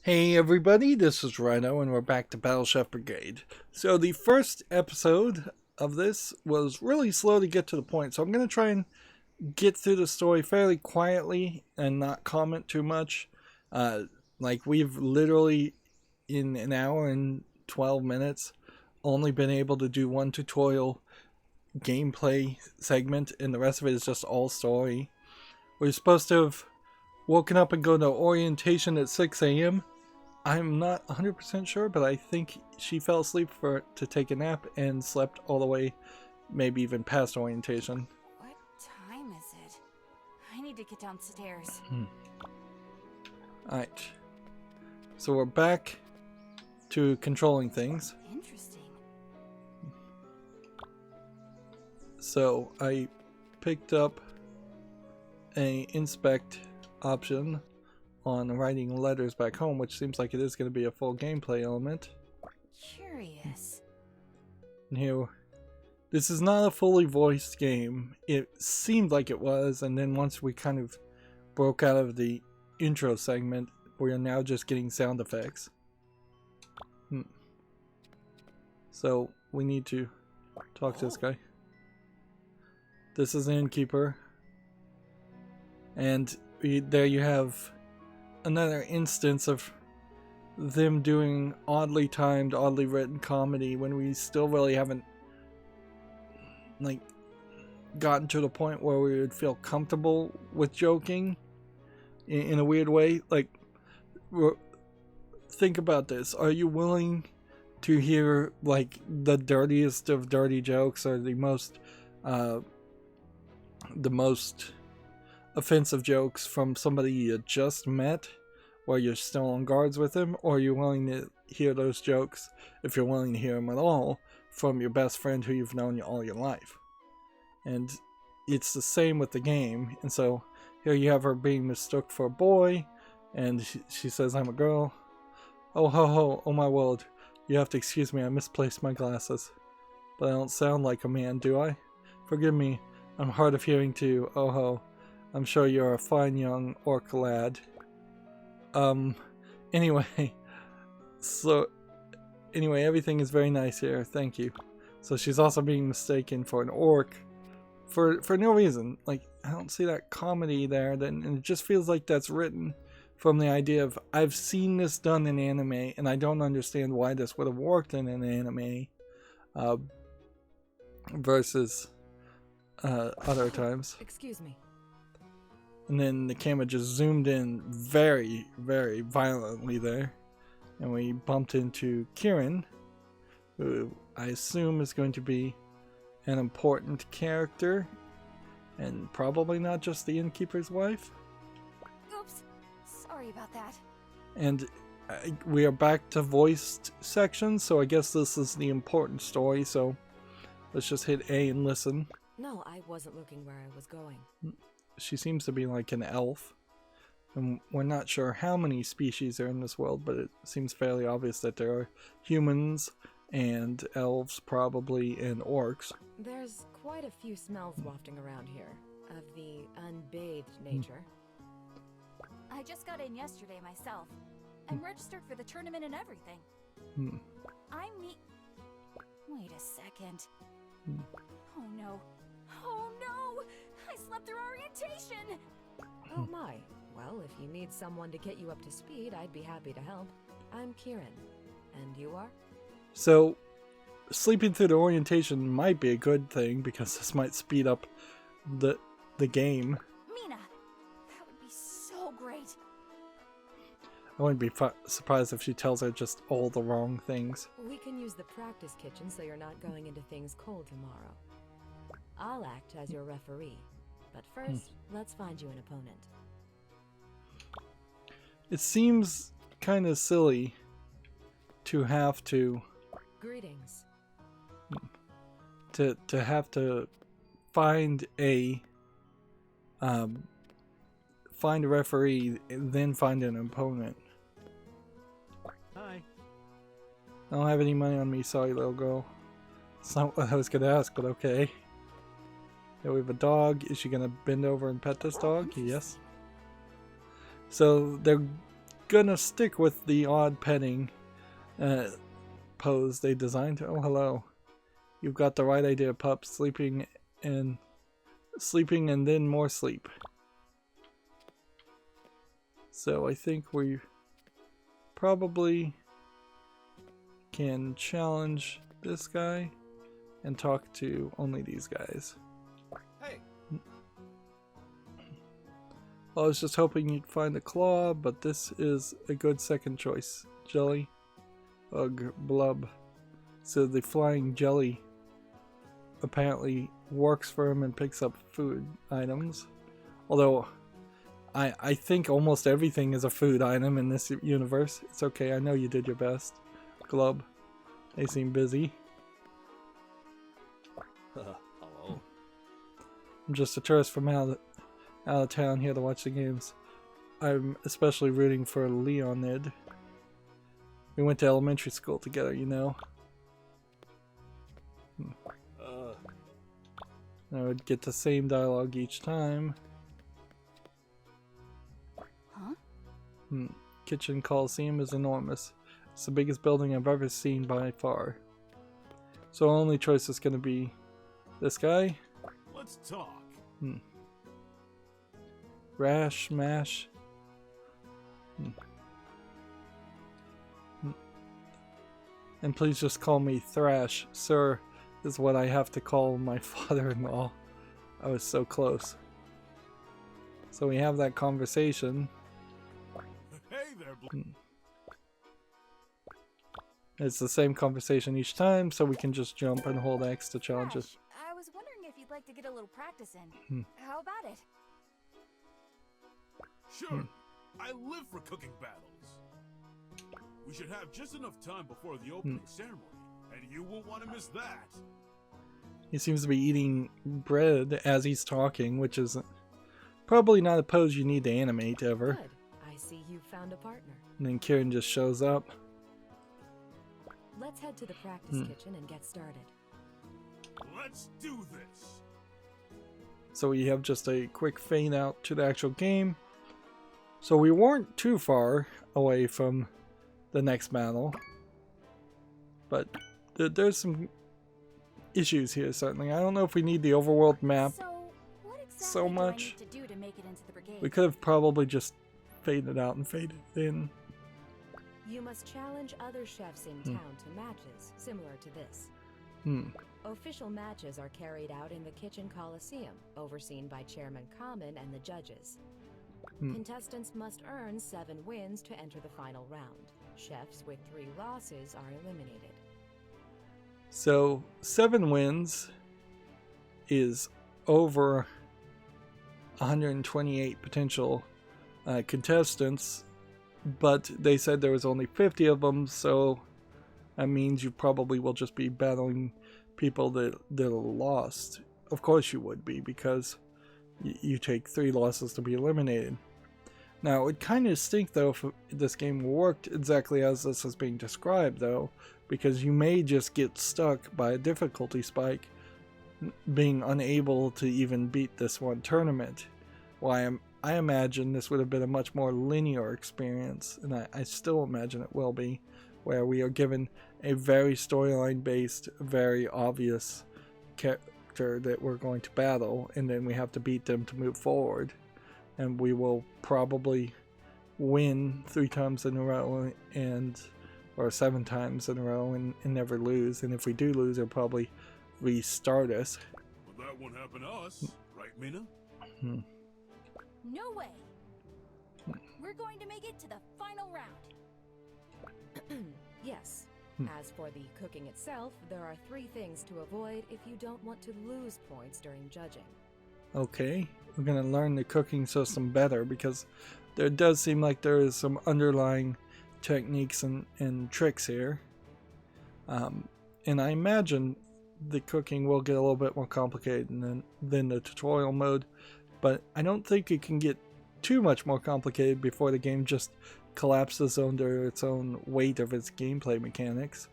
Hey everybody, this is Rydo and we're back to Battle Chef Brigade. So the first episode of this was really slow to get to the point, so I'm going to try and get through the story fairly quietly and not comment too much. Like we've literally, in an hour and 12 minutes, only been able to do one tutorial gameplay segment and the rest of it is just all story. We're supposed to have woken up and go to orientation at 6 a.m. I'm not 100% sure, but I think she fell asleep to take a nap and slept all the way, maybe even past orientation. What time is it? I need to get downstairs. Alright. So we're back to controlling things. Interesting. So I picked up a inspect option on writing letters back home, which seems like it is going to be a full gameplay element. Curious. And here, this is not a fully voiced game. It seemed like it was, and then once we kind of broke out of the intro segment, we are now just getting sound effects. So we need to talk to this guy. This is the innkeeper. And there you have another instance of them doing oddly timed, oddly written comedy when we still really haven't like gotten to the point where we would feel comfortable with joking in a weird way. Like, think about this. Are you willing to hear like the dirtiest of dirty jokes or the most offensive jokes from somebody you just met while you're still on guards with them, or are you willing to hear those jokes, if you're willing to hear them at all, from your best friend who you've known all your life? And it's the same with the game. And so here you have her being mistook for a boy, and she says, "I'm a girl." "Oh ho ho, oh my world, you have to excuse me, I misplaced my glasses. But I don't sound like a man, do I? Forgive me, I'm hard of hearing too, oh ho. I'm sure you're a fine young orc lad." Anyway, everything is very nice here, thank you. So she's also being mistaken for an orc for no reason. Like, I don't see that comedy there, and it just feels like that's written from the idea of, I've seen this done in anime, and I don't understand why this would have worked in an anime, versus other times. Excuse me. And then the camera just zoomed in very, very violently there. And we bumped into Kieran, who I assume is going to be an important character. And probably not just the innkeeper's wife. Oops. Sorry about that. And we are back to voiced sections, so I guess this is the important story. So let's just hit A and listen. No, I wasn't looking where I was going. She seems to be like an elf, and we're not sure how many species are in this world, but it seems fairly obvious that there are humans and elves probably and orcs. There's quite a few smells wafting around here, of the unbathed nature. I just got in yesterday myself. I'm registered for the tournament and everything. Wait a second. Oh no. Oh no! I slept through orientation! Oh my. Well, if you need someone to get you up to speed, I'd be happy to help. I'm Kieran. And you are? So, sleeping through the orientation might be a good thing, because this might speed up the game. Mina! That would be so great! I wouldn't be surprised if she tells her just all the wrong things. We can use the practice kitchen so you're not going into things cold tomorrow. I'll act as your referee. But first, let's find you an opponent. It seems kind of silly to have to... Greetings. To have to find a referee, then find an opponent. Hi. I don't have any money on me, sorry little girl. It's not what I was gonna ask, but okay. Yeah, we have a dog. Is she gonna bend over and pet this dog? Yes. So they're gonna stick with the odd petting pose they designed. Oh, hello. You've got the right idea, pup. Sleeping and then more sleep. So I think we probably can challenge this guy and talk to only these guys. Hey. I was just hoping you'd find a claw, but this is a good second choice. Jelly. Ugh, blub. So the flying jelly apparently works for him and picks up food items. Although, I think almost everything is a food item in this universe. It's okay, I know you did your best. Glub. They seem busy. Hello. I'm just a tourist from out of town here to watch the games. I'm especially rooting for Leonid. We went to elementary school together, you know. I would get the same dialogue each time. Huh? Kitchen Coliseum is enormous. It's the biggest building I've ever seen by far. So our only choice is going to be this guy. Let's talk. Rash, mash. And please just call me Thrash, sir, is what I have to call my father-in-law. I was so close. So we have that conversation. Hey there, It's the same conversation each time, so we can just jump and hold X to challenge it. Thrash, I was wondering if you'd like to get a little practice in. How about it? Sure. I live for cooking battles. We should have just enough time before the opening ceremony, and you won't want to miss that. He seems to be eating bread as he's talking, which is probably not a pose you need to animate ever. Good. I see you've found a partner. And then Kieran just shows up. Let's head to the practice kitchen and get started. Let's do this. So we have just a quick fade out to the actual game. So we weren't too far away from the next battle. But there's some issues here, certainly. I don't know if we need the overworld map So, what exactly so do much. I need to do to make it into the brigade? We could have probably just faded out and faded in. You must challenge other chefs in town to matches similar to this. Official matches are carried out in the Kitchen Coliseum, overseen by Chairman Common and the judges. Contestants must earn 7 wins to enter the final round. Chefs with 3 losses are eliminated. So 7 wins is over 128 potential contestants, but they said there was only 50 of them, so that means you probably will just be battling people that are lost. Of course you would be, because you take 3 losses to be eliminated. Now, it would kind of stink, though, if this game worked exactly as this is being described, though, because you may just get stuck by a difficulty spike, being unable to even beat this one tournament. Well, I imagine this would have been a much more linear experience, and I still imagine it will be, where we are given a very storyline-based, very obvious character that we're going to battle, and then we have to beat them to move forward. And we will probably win 3 times in a row, or 7 times in a row, and never lose. And if we do lose, it'll probably restart us. Well, that won't happen to us, right, Mina? No way! We're going to make it to the final round. Yes. As for the cooking itself, there are 3 things to avoid if you don't want to lose points during judging. Okay, we're going to learn the cooking system better, because there does seem like there is some underlying techniques and tricks here. And I imagine the cooking will get a little bit more complicated than the tutorial mode, but I don't think it can get too much more complicated before the game just collapses under its own weight of its gameplay mechanics.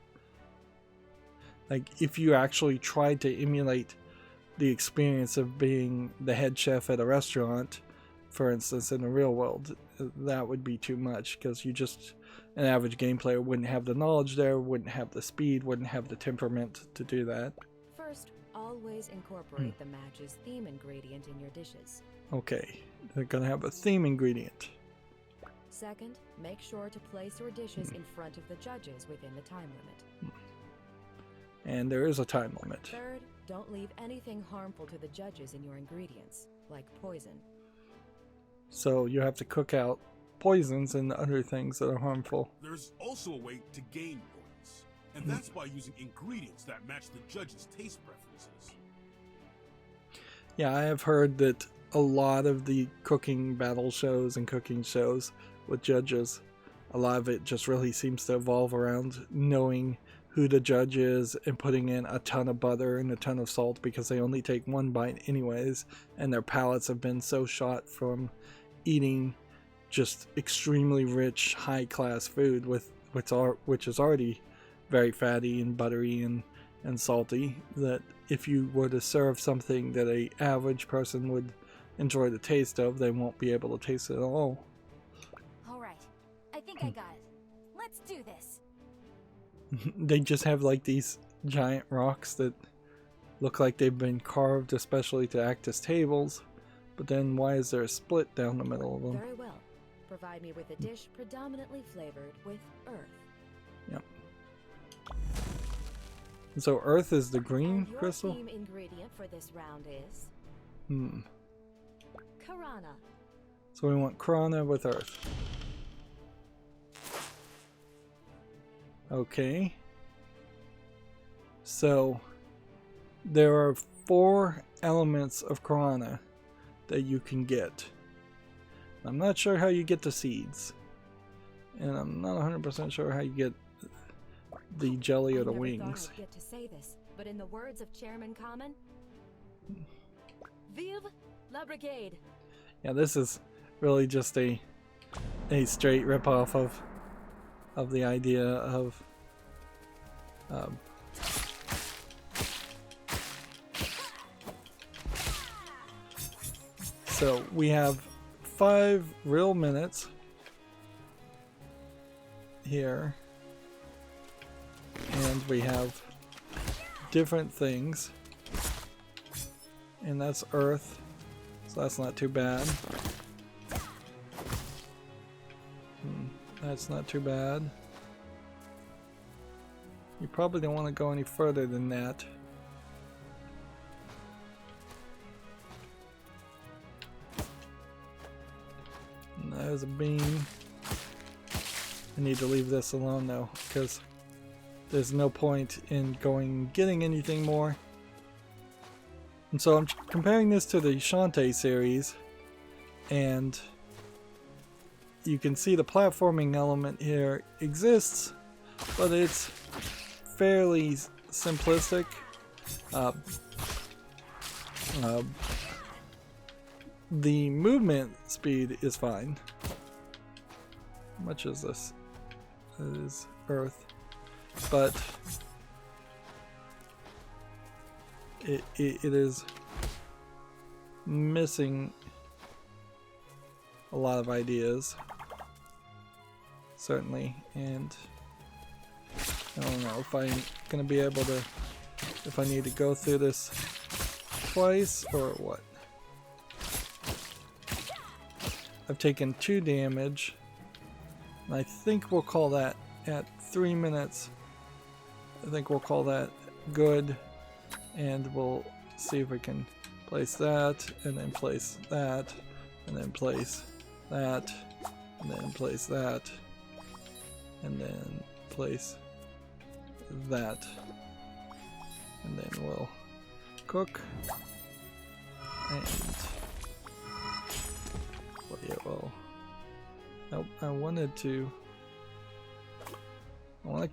Like, if you actually tried to emulate the experience of being the head chef at a restaurant, for instance, in the real world, that would be too much, because an average game player wouldn't have the knowledge there, wouldn't have the speed, wouldn't have the temperament to do that. First, always incorporate the match's theme ingredient in your dishes. Okay, they're gonna have a theme ingredient. Second, make sure to place your dishes in front of the judges within the time limit. And there is a time limit. Third, don't leave anything harmful to the judges in your ingredients, like poison. So you have to cook out poisons and other things that are harmful. There's also a way to gain points, and that's by using ingredients that match the judges' taste preferences. Yeah, I have heard that a lot of the cooking battle shows and cooking shows with judges, a lot of it just really seems to evolve around knowing who the judge is and putting in a ton of butter and a ton of salt, because they only take one bite anyways, and their palates have been so shot from eating just extremely rich, high-class food which is already very fatty and buttery and salty, that if you were to serve something that an average person would enjoy the taste of, they won't be able to taste it at all. Alright, I think I got it. Let's do this. They just have like these giant rocks that look like they've been carved especially to act as tables, but then why is there a split down the middle of them? Very well. Provide me with a dish predominantly flavored with earth. Yep. So earth is the green And crystal? your theme ingredient for this round is Karana. So we want Krana with earth. Okay. So there are 4 elements of Krana that you can get. I'm not sure how you get the seeds. And I'm not 100% sure how you get the jelly or the wings. Thought I'd get to say this, but in the words of Chairman Common, Vive la Brigade. Yeah, this is really just a straight ripoff of the idea of so we have 5 real minutes here, and we have different things, and that's earth, so that's not too bad. That's not too bad. You probably don't want to go any further than that. And there's a bean. I need to leave this alone though, because there's no point in getting anything more. And so I'm comparing this to the Shantae series, and you can see the platforming element here exists, but it's fairly simplistic. The movement speed is fine. How much is this? It is earth, but it is missing a lot of ideas, certainly, and I don't know if I'm gonna be able to, if I need to go through this twice or what. I've taken 2 damage, and I think we'll call that at 3 minutes. I think we'll call that good, and we'll see if we can place that, and then place that, and then place that, and then place that, and then place that, and then we'll cook, and well, yeah, well, nope, I want to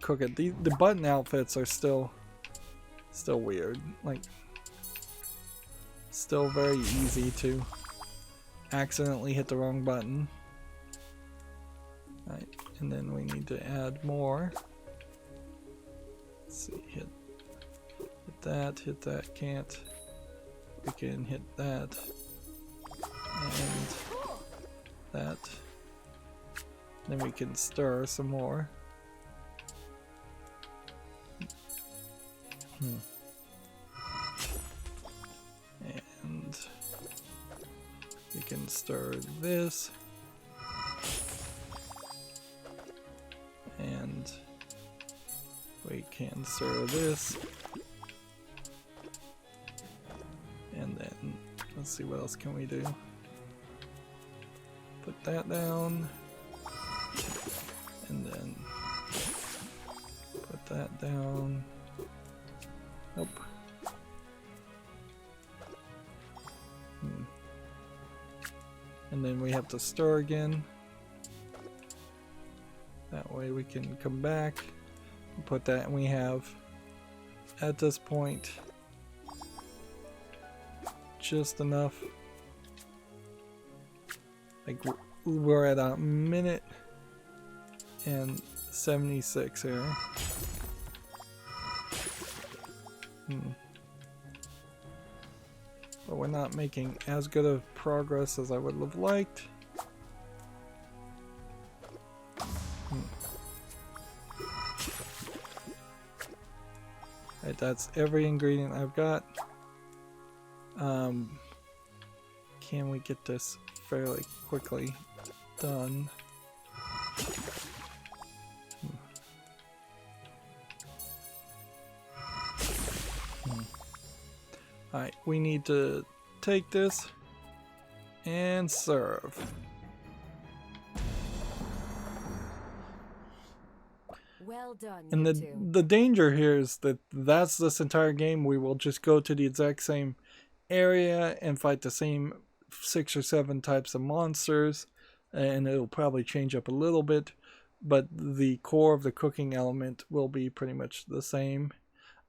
cook it. The button outfits are still weird, like still very easy to accidentally hit the wrong button. Right, and then we need to add more. Let's see, hit that, can't. We can hit that. And Then we can stir some more. And we can stir this. And we can stir this. And then let's see, what else can we do? Put that down. And then put that down. Nope. And then we have to stir again. That way we can come back and put that, and we have, at this point, just enough. Like, we're at a minute and 76 here. But we're not making as good of progress as I would have liked. Right, that's every ingredient I've got. Can we get this fairly quickly done? Alright, we need to take this and serve. Well done, And you two. the danger here is that that's this entire game. We will just go to the exact same area and fight the same 6 or 7 types of monsters, and it'll probably change up a little bit, but the core of the cooking element will be pretty much the same.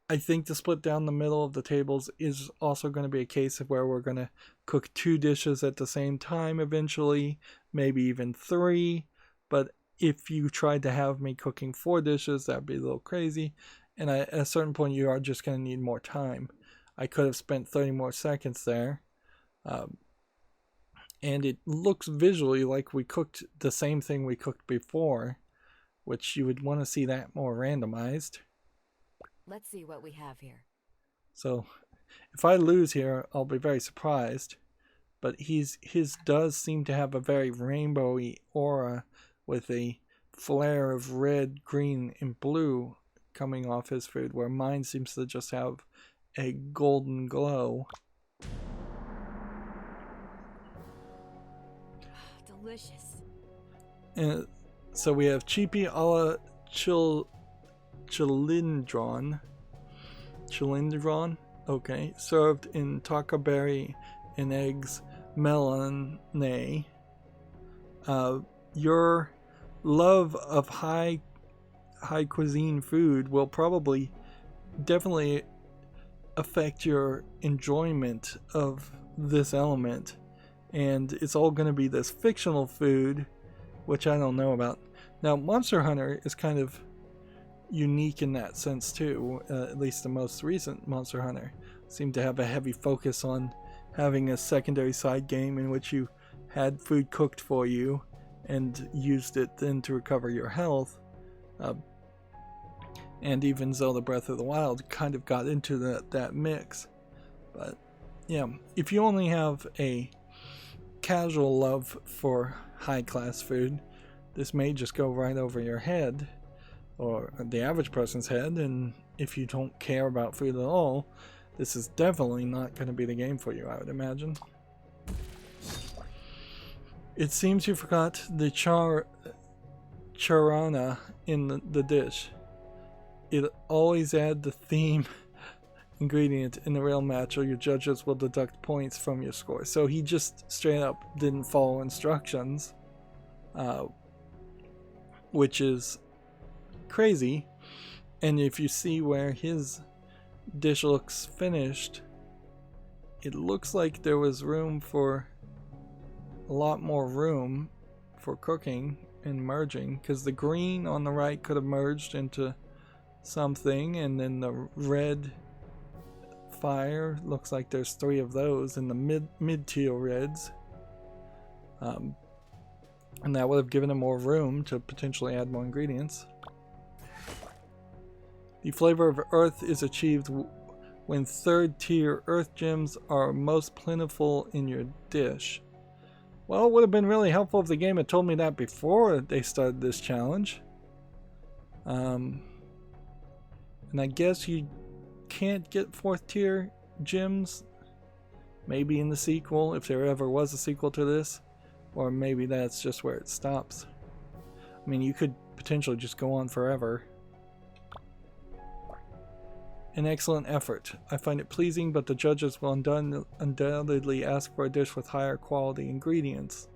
I think the split down the middle of the tables is also going to be a case of where we're going to cook 2 dishes at the same time eventually, maybe even 3, but if you tried to have me cooking 4 dishes, that'd be a little crazy, and at a certain point you are just going to need more time. I could have spent 30 more seconds there, and it looks visually like we cooked the same thing we cooked before, which you would want to see that more randomized. Let's see what we have here. So if I lose here, I'll be very surprised, but his does seem to have a very rainbowy aura with a flare of red, green, and blue coming off his food, where mine seems to just have a golden glow. Delicious. And so we have Chippy a la Chilindron, okay, served in tacoberry and eggs melon. Your love of high cuisine food will probably definitely affect your enjoyment of this element, and it's all going to be this fictional food, which I don't know about. Now, Monster Hunter is kind of unique in that sense too. At least the most recent Monster Hunter seemed to have a heavy focus on having a secondary side game in which you had food cooked for you and used it then to recover your health. And even Zelda Breath of the Wild kind of got into that mix. But yeah, if you only have a casual love for high class food, this may just go right over your head, or the average person's head, and if you don't care about food at all, this is definitely not going to be the game for you, I would imagine. It seems you forgot the charana in the dish. It always add the theme ingredient in the real match, or your judges will deduct points from your score. So he just straight up didn't follow instructions, which is crazy. And if you see where his dish looks finished, it looks like there was room for a lot more room for cooking and merging, because the green on the right could have merged into something, and then the red fire looks like there's 3 of those in the mid-teal reds. And that would have given them more room to potentially add more ingredients. The flavor of earth is achieved when third tier earth gems are most plentiful in your dish. Well, it would have been really helpful if the game had told me that before they started this challenge. And I guess you can't get fourth tier gems. Maybe in the sequel, if there ever was a sequel to this. Or maybe that's just where it stops. I mean, you could potentially just go on forever. An excellent effort. I find it pleasing, but the judges will undoubtedly ask for a dish with higher quality ingredients.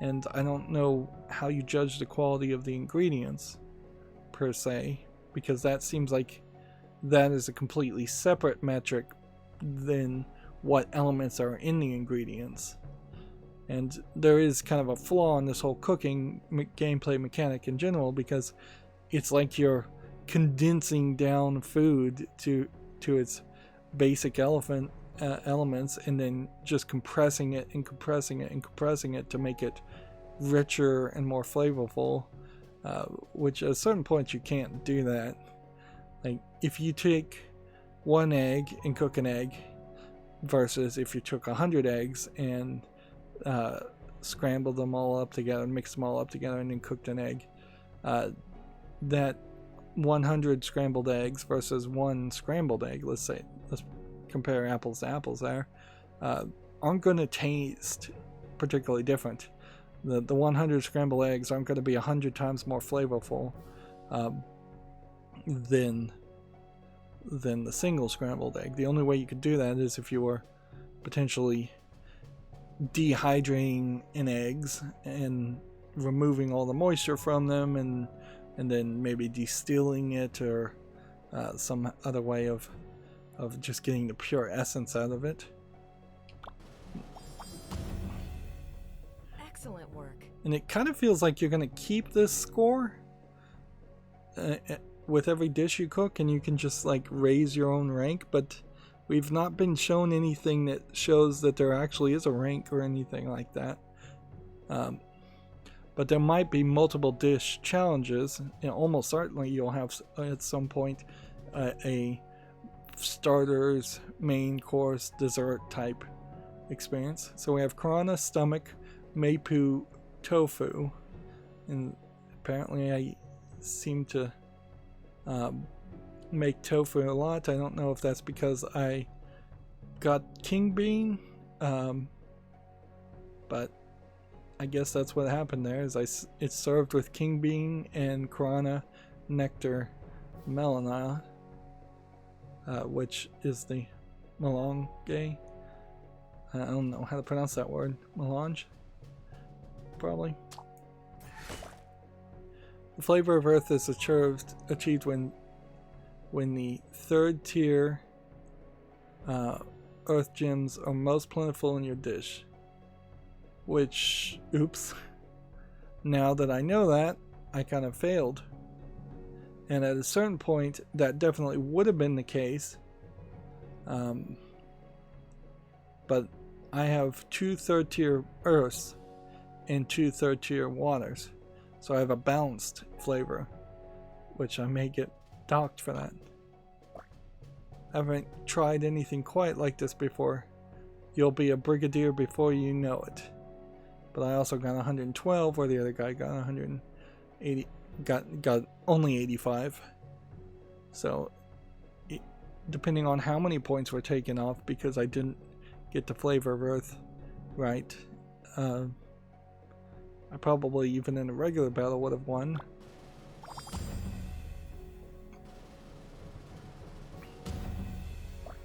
And I don't know how you judge the quality of the ingredients, per se, because that seems like that is a completely separate metric than what elements are in the ingredients. And there is kind of a flaw in this whole cooking gameplay mechanic in general, because it's like you're condensing down food to its basic elements, and then just compressing it and compressing it and compressing it to make it richer and more flavorful, which at a certain point you can't do that. Like, if you take one egg and cook an egg versus if you took 100 eggs and scrambled them all up together, mixed them all up together, and then cooked an egg, that 100 scrambled eggs versus one scrambled egg, let's compare apples to apples there, aren't going to taste particularly different. The 100 scrambled eggs aren't going to be 100 times more flavorful than the single scrambled egg. The only way you could do that is if you were potentially dehydrating in eggs and removing all the moisture from them, and then maybe distilling it, or some other way of just getting the pure essence out of it. Excellent work. And it kind of feels like you're going to keep this score with every dish you cook, and you can just like raise your own rank, but we've not been shown anything that shows that there actually is a rank or anything like that. But there might be multiple dish challenges, and almost certainly you'll have at some point a starters, main course, dessert type experience. So we have Karana, stomach, Meipu, tofu, and apparently I seem to make tofu a lot. I don't know if that's because I got king bean, but I guess that's what happened there. Is it's served with king bean and Karana nectar melana, which is the melange. I don't know how to pronounce that word. Melange, probably. The flavor of earth is achieved when the third tier earth gems are most plentiful in your dish. Which, oops, now that I know that, I kind of failed. And at a certain point, that definitely would have been the case. But I have 2 third tier earths and 2 third tier waters. So I have a balanced flavor, which I may get docked for that. I haven't tried anything quite like this before. You'll be a brigadier before you know it. But I also got 112, where the other guy got 180, got only 85. So, depending on how many points were taken off because I didn't get the flavor of earth right, I probably, even in a regular battle, would have won.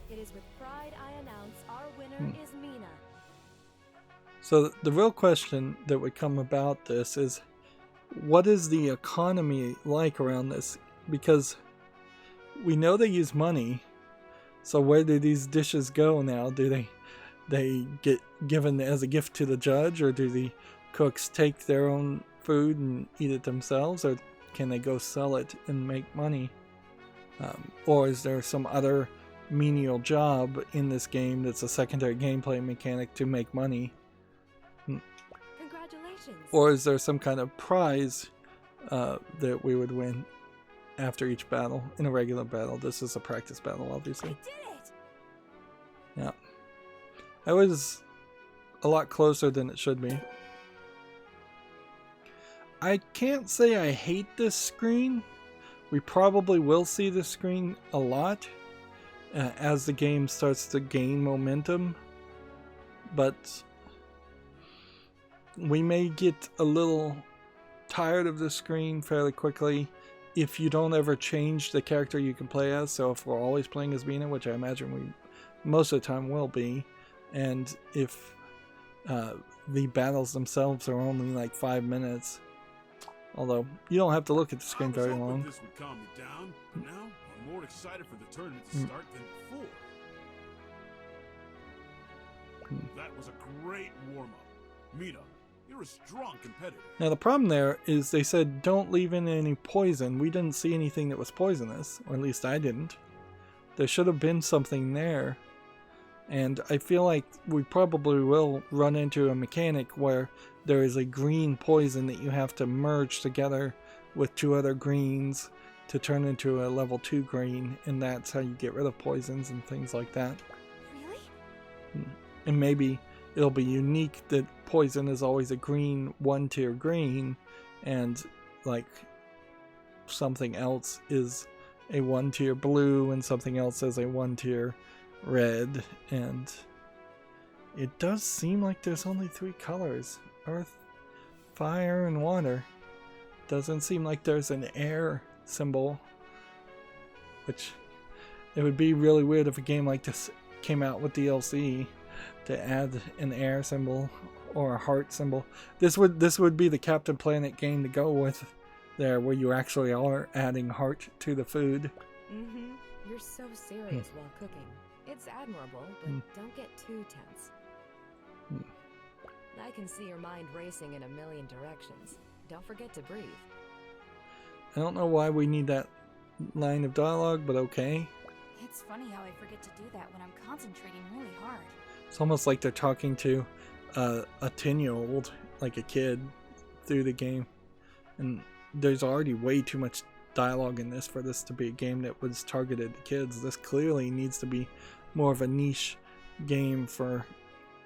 It is with pride I announce our winner is Mina. So the real question that would come about this is, what is the economy like around this? Because we know they use money, so where do these dishes go now? Do they get given as a gift to the judge, or do the cooks take their own food and eat it themselves, or can they go sell it and make money? Or is there some other menial job in this game that's a secondary gameplay mechanic to make money? Or is there some kind of prize that we would win after each battle in a regular battle? This is a practice battle, obviously. I did it! Yeah. That was a lot closer than it should be. I can't say I hate this screen. We probably will see this screen a lot as the game starts to gain momentum. But we may get a little tired of the screen fairly quickly if you don't ever change the character you can play as. So if we're always playing as Mina, which I imagine we most of the time will be, and if the battles themselves are only like 5 minutes, although you don't have to look at the screen very long. This would calm me down, but now I'm more excited for the tournament to start than before. That was a great warm-up. Mina, you're a strong competitor. Now the problem there is they said don't leave in any poison. We didn't see anything that was poisonous, or at least I didn't. There should have been something there. And I feel like we probably will run into a mechanic where there is a green poison that you have to merge together with 2 other greens to turn into a level 2 green, and that's how you get rid of poisons and things like that. Really? And maybe it'll be unique that poison is always a green, 1-tier green, and like something else is a 1-tier blue and something else is a 1-tier red. And it does seem like there's only 3 colors: earth, fire, and water. Doesn't seem like there's an air symbol, which it would be really weird if a game like this came out with DLC to add an air symbol or a heart symbol. This would be the Captain Planet game to go with there, where you actually are adding heart to the food. You're so serious while cooking. It's admirable, but don't get too tense. I can see your mind racing in a million directions. Don't forget to breathe. I don't know why we need that line of dialogue, but okay. It's funny how I forget to do that when I'm concentrating really hard. It's almost like they're talking to a 10-year-old, like a kid, through the game. And there's already way too much dialogue in this for this to be a game that was targeted to kids. This clearly needs to be more of a niche game for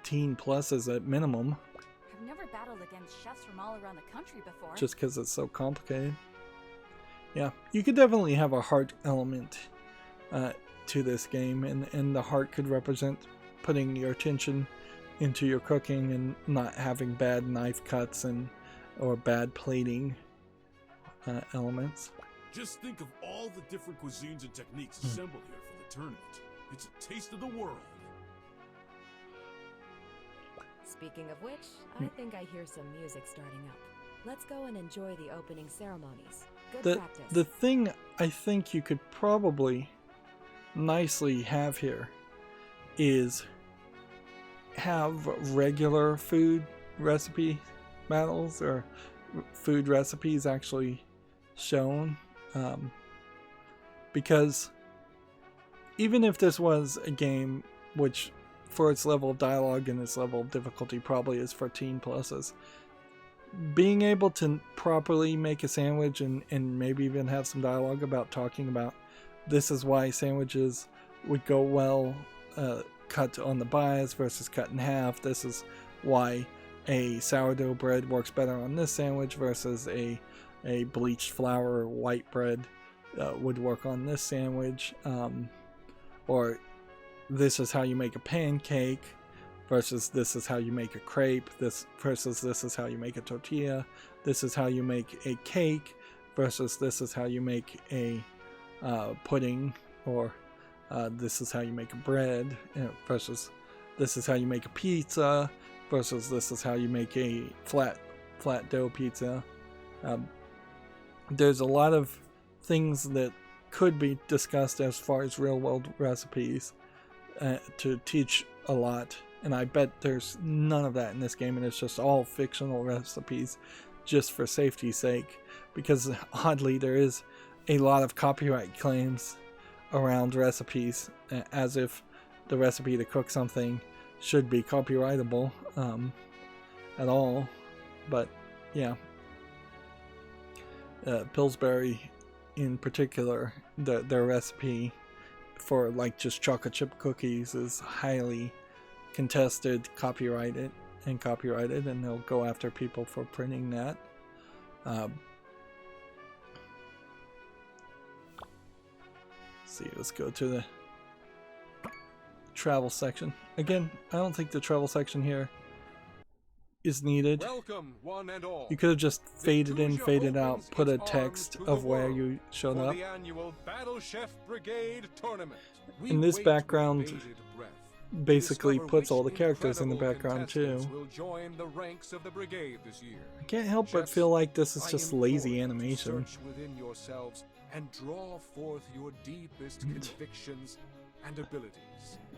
teen pluses at minimum. I've never battled against chefs from all around the country before. Just because it's so complicated. Yeah, you could definitely have a heart element to this game, and the heart could represent putting your attention into your cooking and not having bad knife cuts or bad plating elements. Just think of all the different cuisines and techniques assembled here for the tournament. It's a taste of the world. Speaking of which, I think I hear some music starting up. Let's go and enjoy the opening ceremonies. Good practice. The thing I think you could probably nicely have here is have regular food recipe battles, or food recipes actually shown, because even if this was a game which for its level of dialogue and its level of difficulty probably is for teen pluses, being able to properly make a sandwich and maybe even have some dialogue about talking about this is why sandwiches would go well cut on the bias versus cut in half. This is why a sourdough bread works better on this sandwich versus a bleached flour white bread would work on this sandwich. Or this is how you make a pancake versus this is how you make a crepe. This versus this is how you make a tortilla. This is how you make a cake versus this is how you make a pudding. Or this is how you make a bread versus this is how you make a pizza versus this is how you make a flat dough pizza. There's a lot of things that could be discussed as far as real world recipes to teach a lot, and I bet there's none of that in this game, and it's just all fictional recipes just for safety's sake, because oddly there is a lot of copyright claims around recipes, as if the recipe to cook something should be copyrightable at all. But yeah, Pillsbury in particular, their recipe for like just chocolate chip cookies is highly contested, copyrighted, and they'll go after people for printing that. See, let's go to the travel section. Again, I don't think the travel section here is needed. Welcome, one and all. You could have just faded in, Victusia faded out, opens put a its text arms to of the where world you showed for up. the annual Battle Chef Brigade tournament. We In this wait background, with bated breath to basically discover puts all which the characters in the incredible background too. contestants will join the ranks of the brigade this year. I can't help but Chefs, feel like this is I just implore lazy you to animation. search within yourselves and draw forth your deepest convictions and abilities.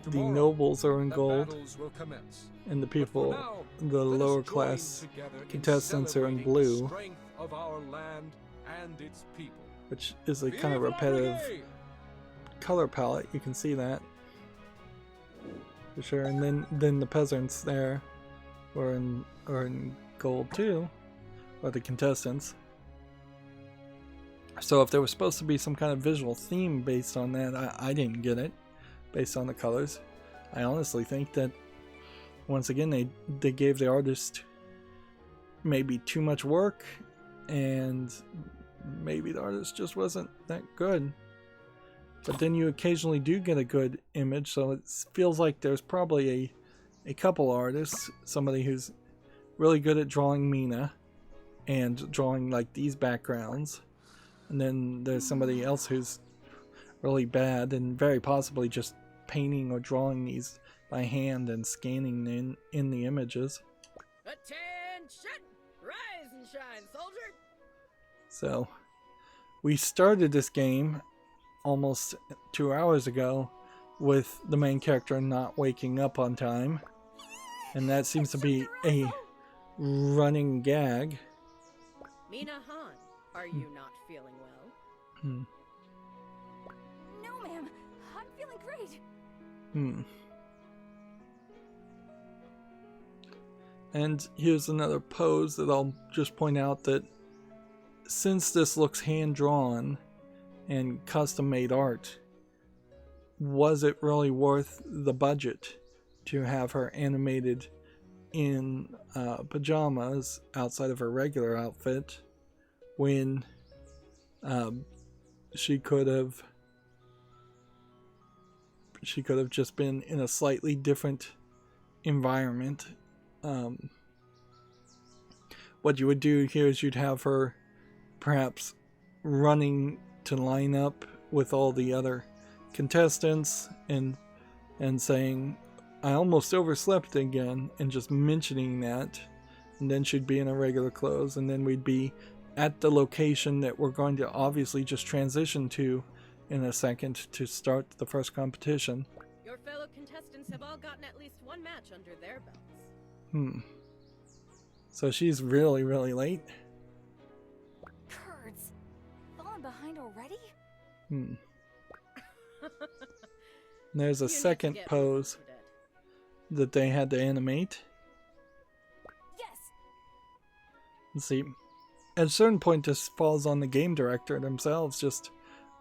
The Tomorrow, nobles are in the gold, battles will commence. and the But people, for now, the let us lower join class together in contestants are in celebrating blue, the strength of our land and its people. which is a kind of Vive la repetitive Brigade! color palette. You can see that for sure. And then the peasants there are in gold too, or the contestants. So if there was supposed to be some kind of visual theme based on that, I didn't get it based on the colors. I honestly think that once again they gave the artist maybe too much work, and maybe the artist just wasn't that good. But then you occasionally do get a good image, so it feels like there's probably a couple artists, somebody who's really good at drawing Mina and drawing like these backgrounds, and then there's somebody else who's really bad and very possibly just painting or drawing these by hand and scanning in the images. Attention! Rise and shine, soldier! So we started this game almost 2 hours ago with the main character not waking up on time, and that seems to be a running gag. Mina Han, are you not feeling well? No, ma'am. I'm feeling great. And here's another pose that I'll just point out that since this looks hand-drawn and custom-made art, was it really worth the budget to have her animated in pajamas outside of her regular outfit when she could have just been in a slightly different environment? What you would do here is you'd have her perhaps running to line up with all the other contestants and saying, "I almost overslept again," and just mentioning that, and then she'd be in her regular clothes, and then we'd be at the location that we're going to obviously just transition to in a second to start the first competition. Your fellow contestants have all gotten at least one match under their belts. So she's really, really late. Curds. Falling behind already? There's a You need to second get pose moving, Cadet. that they had to animate. Yes. Let's see. At a certain point, this falls on the game director themselves, just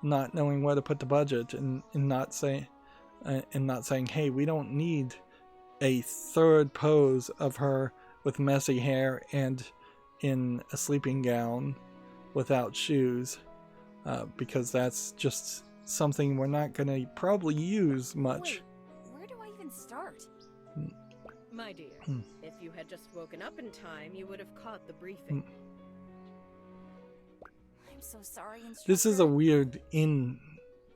not knowing where to put the budget and not saying, "Hey, we don't need a third pose of her with messy hair and in a sleeping gown without shoes, because that's just something we're not going to probably use much." Wait, where do I even start? My dear, if you had just woken up in time, you would have caught the briefing. I'm so sorry, instructor. This is a weird in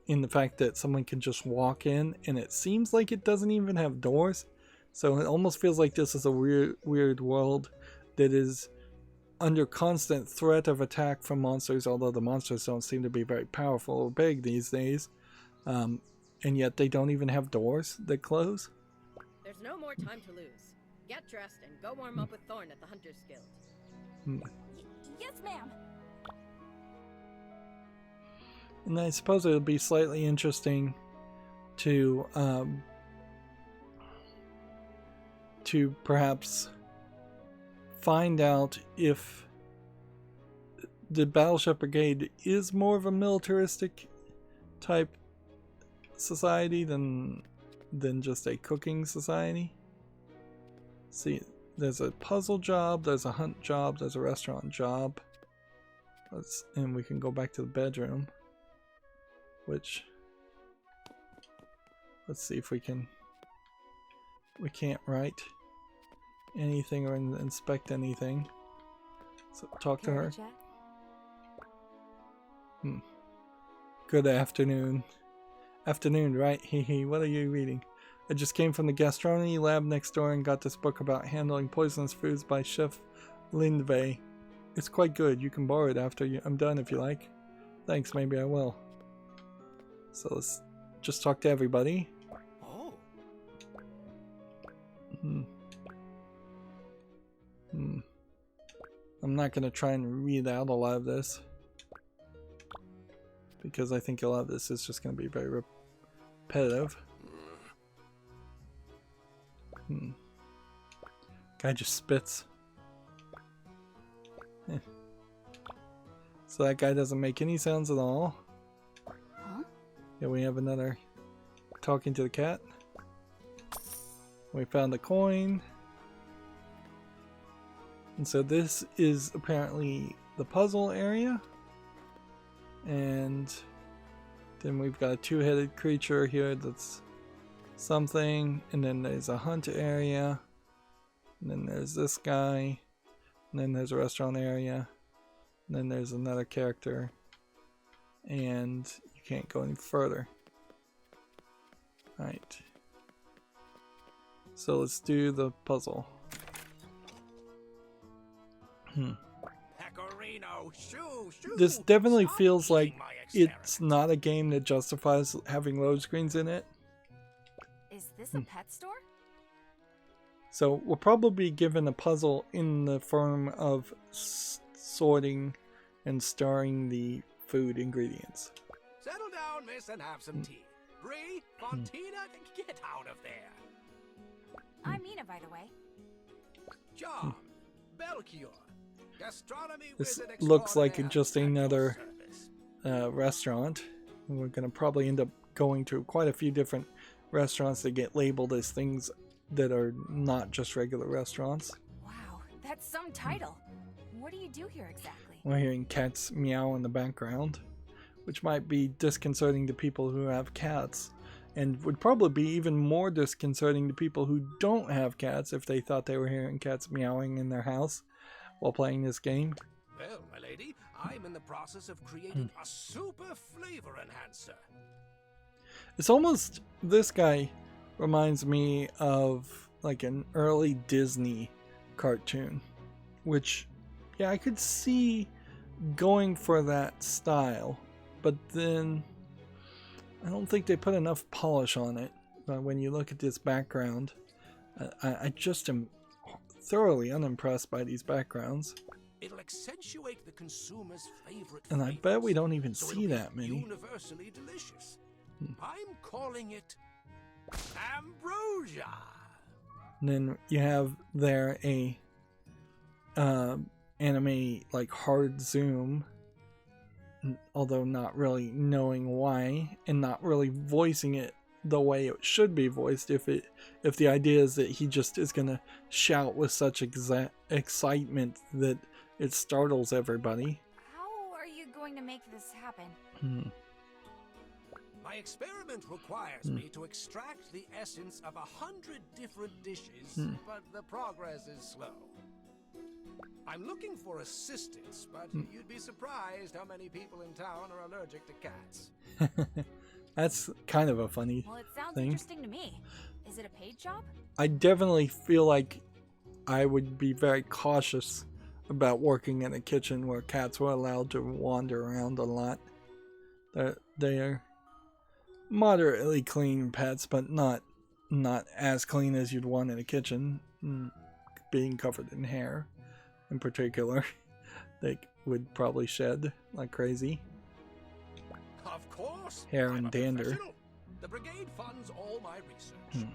the fact that someone can just walk in, and it seems like it doesn't even have doors. So it almost feels like this is a weird world that is under constant threat of attack from monsters, although the monsters don't seem to be very powerful or big these days. And yet they don't even have doors that close. There's no more time to lose. Get dressed and go warm up with Thorn at the Hunter's Guild. Yes, ma'am. And I suppose it would be slightly interesting to perhaps find out if the Battle Chef Brigade is more of a militaristic type society than just a cooking society. See, there's a puzzle job, there's a hunt job, there's a restaurant job. And we can go back to the bedroom, which, let's see if we can't write anything or inspect anything. So talk to her. Good afternoon. Afternoon, right? Hehe, what are you reading? I just came from the gastronomy lab next door and got this book about handling poisonous foods by Chef Lindvey. It's quite good. You can borrow it after I'm done if you like. Thanks, maybe I will. So let's just talk to everybody. Oh. I'm not going to try and read out a lot of this, because I think a lot of this is just going to be very repetitive. Guy just spits. So that guy doesn't make any sounds at all. Huh? Yeah, we have another talking to the cat. We found a coin. And so this is apparently the puzzle area. And then we've got a two-headed creature here that's something. And then there's a hunt area. And then there's this guy. And then there's a restaurant area. And then there's another character. And you can't go any further. Alright. So let's do the puzzle. This definitely feels like it's not a game that justifies having load screens in it. Is this a pet store? So we'll probably be given a puzzle in the form of sorting and stirring the food ingredients. Settle down, miss, and have some tea. Bree, Fontina, get out of there. I'm Mina, by the way. John, Belchior, gastronomy This wizard looks like extraordinaire just at your another service. restaurant. And we're going to probably end up going to quite a few different restaurants that get labeled as things that are not just regular restaurants. Wow, that's some title. What do you do here exactly? We're hearing cats meow in the background, which might be disconcerting to people who have cats, and would probably be even more disconcerting to people who don't have cats if they thought they were hearing cats meowing in their house while playing this game. Well, my lady, I'm in the process of creating a super flavor enhancer. It's almost, this guy reminds me of like an early Disney cartoon, which, yeah, I could see going for that style, but then I don't think they put enough polish on it. When you look at this background, I just am thoroughly unimpressed by these backgrounds. It'll accentuate the consumer's favorite And I flavors, bet we don't even so see it'll that be many. Universally delicious. I'm calling it ambrosia. And then you have there a anime like hard zoom, although not really knowing why and not really voicing it the way it should be voiced. If the idea is that he just is gonna shout with such excitement that it startles everybody. How are you going to make this happen? My experiment requires me to extract the essence of 100 different dishes, but the progress is slow. I'm looking for assistance, but you'd be surprised how many people in town are allergic to cats. That's kind of a funny Well, it sounds thing. interesting to me. Is it a paid job? I definitely feel like I would be very cautious about working in a kitchen where cats were allowed to wander around a lot. They are moderately clean pets, but not as clean as you'd want in a kitchen. Being covered in hair, in particular, they would probably shed like crazy. Of course. Hair I'm and a dander. professional. The brigade funds all my research.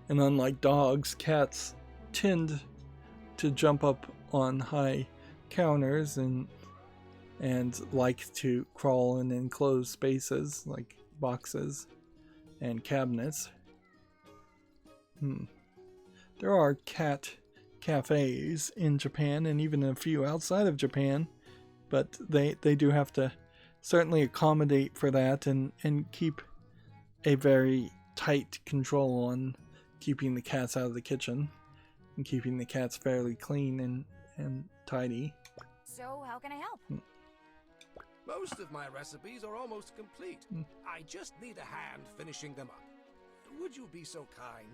And unlike dogs, cats tend to jump up on high counters and like to crawl in enclosed spaces like boxes and cabinets. There are cat cafes in Japan and even a few outside of Japan, but they do have to certainly accommodate for that and keep a very tight control on keeping the cats out of the kitchen and keeping the cats fairly clean and tidy. So, how can I help? Most of my recipes are almost complete. I just need a hand finishing them up. Would you be so kind?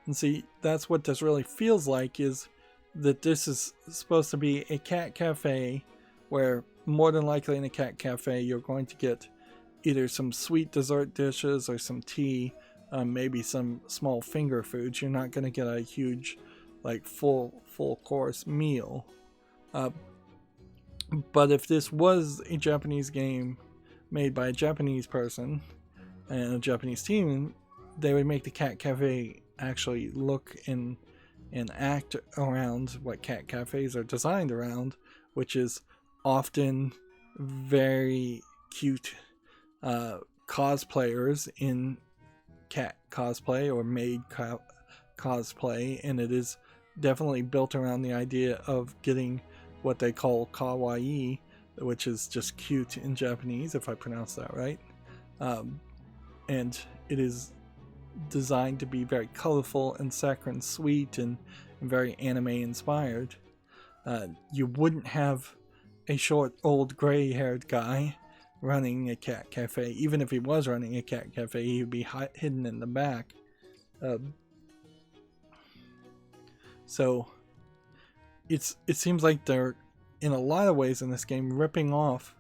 And see, that's what this really feels like, is that this is supposed to be a cat cafe where more than likely in a cat cafe you're going to get either some sweet dessert dishes or some tea, maybe some small finger foods. You're not going to get a huge, like, full course meal. But if this was a Japanese game made by a Japanese person and a Japanese team, they would make the cat cafe actually look and act around what cat cafes are designed around, which is often very cute cosplayers in cat cosplay or maid cosplay, and it is definitely built around the idea of getting what they call kawaii, which is just cute in Japanese, if I pronounce that right. And it is designed to be very colorful and saccharine sweet and very anime inspired. You wouldn't have a short old gray haired guy running a cat cafe. Even if he was running a cat cafe, he would be hidden in the back. So it seems like they're, in a lot of ways in this game, ripping off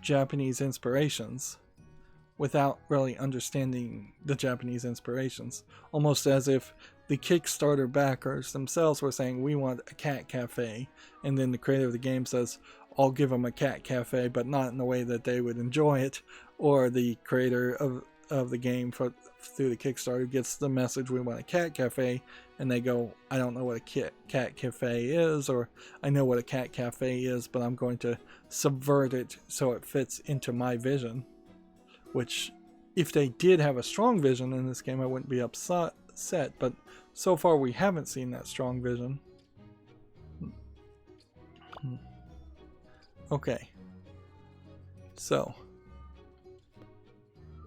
Japanese inspirations without really understanding the Japanese inspirations. Almost as if the Kickstarter backers themselves were saying, we want a cat cafe, and then the creator of the game says, I'll give them a cat cafe, but not in the way that they would enjoy it. Or the creator of the game through the Kickstarter gets the message, we want a cat cafe, and they go, I don't know what a cat cafe is, or I know what a cat cafe is, but I'm going to subvert it so it fits into my vision. Which, if they did have a strong vision in this game, I wouldn't be upset, but so far we haven't seen that strong vision. Okay, so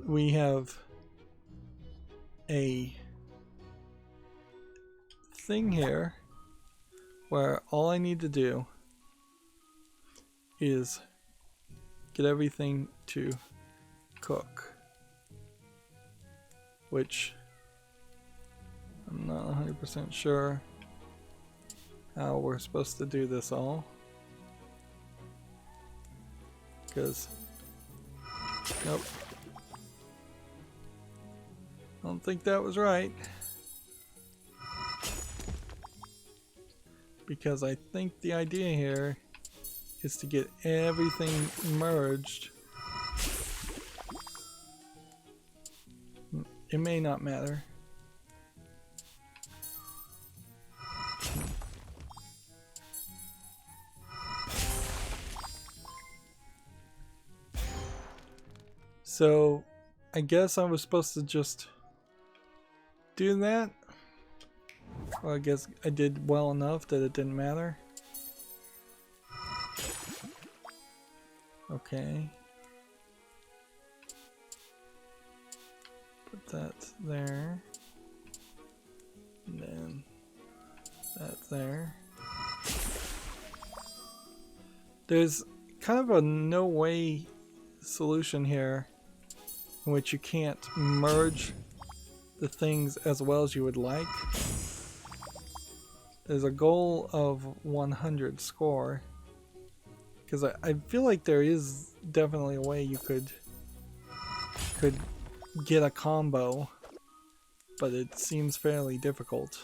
we have a thing here where all I need to do is get everything to cook, which I'm not 100% sure how we're supposed to do this all, because nope, I don't think that was right, because I think the idea here is to get everything merged. It may not matter. So, I guess I was supposed to just do that. Well, I guess I did well enough that it didn't matter. Okay. Put that there. And then that there. There's kind of a no way solution here in which you can't merge the things as well as you would like. There's a goal of 100 score, because I feel like there is definitely a way you could get a combo, but it seems fairly difficult.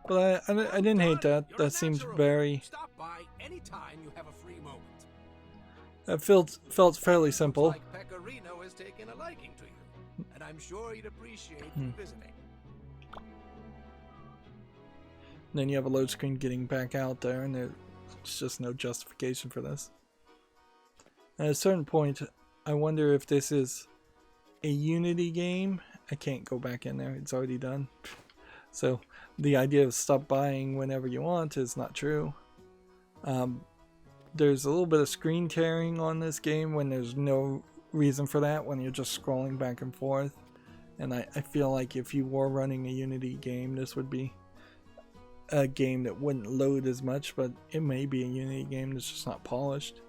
But I didn't hate that. That seemed very... Stop by anytime you have a free moment. That felt fairly simple. Looks like Pecorino has taken a liking to you, and I'm I'm sure you'd appreciate you visiting. Then you have a load screen getting back out there, and there's just no justification for this. At a certain point, I wonder if this is a Unity game. I can't go back in there, it's already done. So the idea of stop buying whenever you want is not true. There's a little bit of screen tearing on this game when there's no reason for that, when you're just scrolling back and forth. And I feel like if you were running a Unity game, this would be a game that wouldn't load as much, but it may be a Unity game that's just not polished.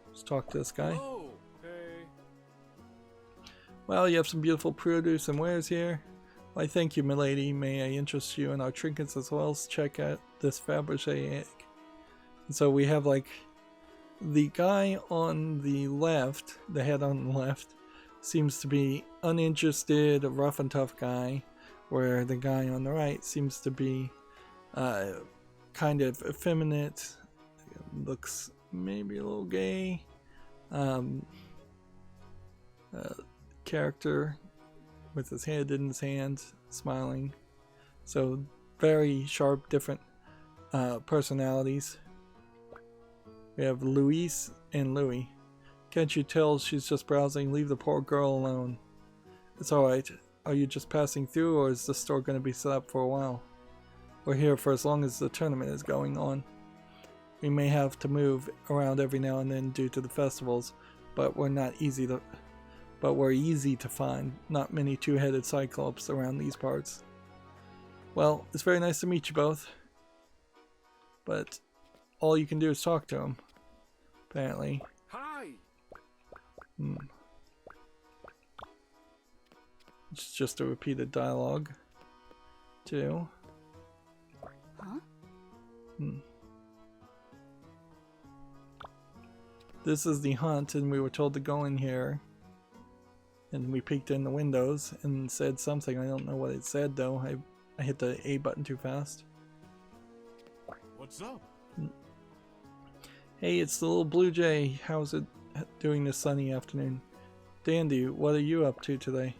Let's talk to this guy. Oh, hey. Well, you have some beautiful produce and wares here. Why, thank you, milady. May I interest you in our trinkets as well as check out this Fabergé egg. And so we have like the guy on the left, the head on the left, seems to be uninterested, a rough and tough guy, where the guy on the right seems to be kind of effeminate, looks maybe a little gay, character with his head in his hands, smiling. So very sharp, different personalities. We have Luis and Louis. Can't you tell she's just browsing? Leave the poor girl alone. It's alright. Are you just passing through, or is the store going to be set up for a while? We're here for as long as the tournament is going on. We may have to move around every now and then due to the festivals, but we're easy to find. Not many two-headed cyclops around these parts. Well, it's very nice to meet you both. But all you can do is talk to him, apparently. Hi. It's just a repeated dialogue, too. Huh? This is the hunt, and we were told to go in here. And we peeked in the windows and said something. I don't know what it said, though. I hit the A button too fast. What's up? Hey, it's the little blue jay. How's it doing this sunny afternoon? Dandy, what are you up to today?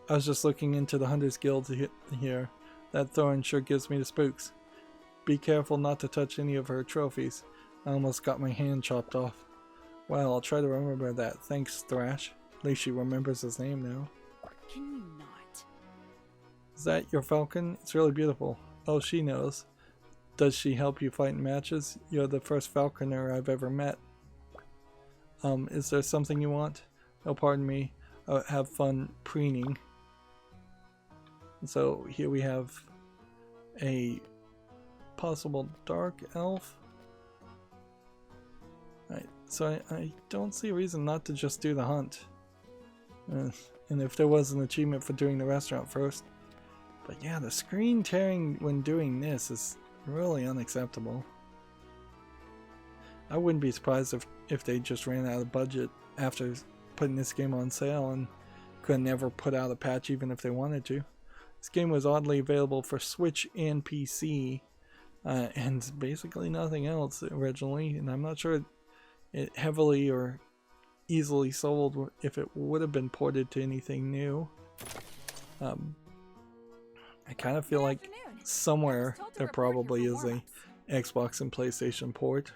I was just looking into the Hunters Guild here. That thorn sure gives me the spooks. Be careful not to touch any of her trophies. I almost got my hand chopped off. Well, I'll try to remember that. Thanks, Thrash. At least she remembers his name now. Can you not? Is that your falcon? It's really beautiful. Oh, she knows. Does she help you fight in matches? You're the first falconer I've ever met. Is there something you want? Oh, pardon me. Have fun preening. So here we have a possible dark elf. Right, so I don't see a reason not to just do the hunt. And if there was an achievement for doing the restaurant first. But yeah, the screen tearing when doing this is really unacceptable. I wouldn't be surprised if they just ran out of budget after putting this game on sale and could never put out a patch even if they wanted to. This game was oddly available for Switch and PC, and basically nothing else originally, and I'm not sure it heavily or easily sold if it would have been ported to anything new. I kind of feel like somewhere there probably is a Xbox and PlayStation port,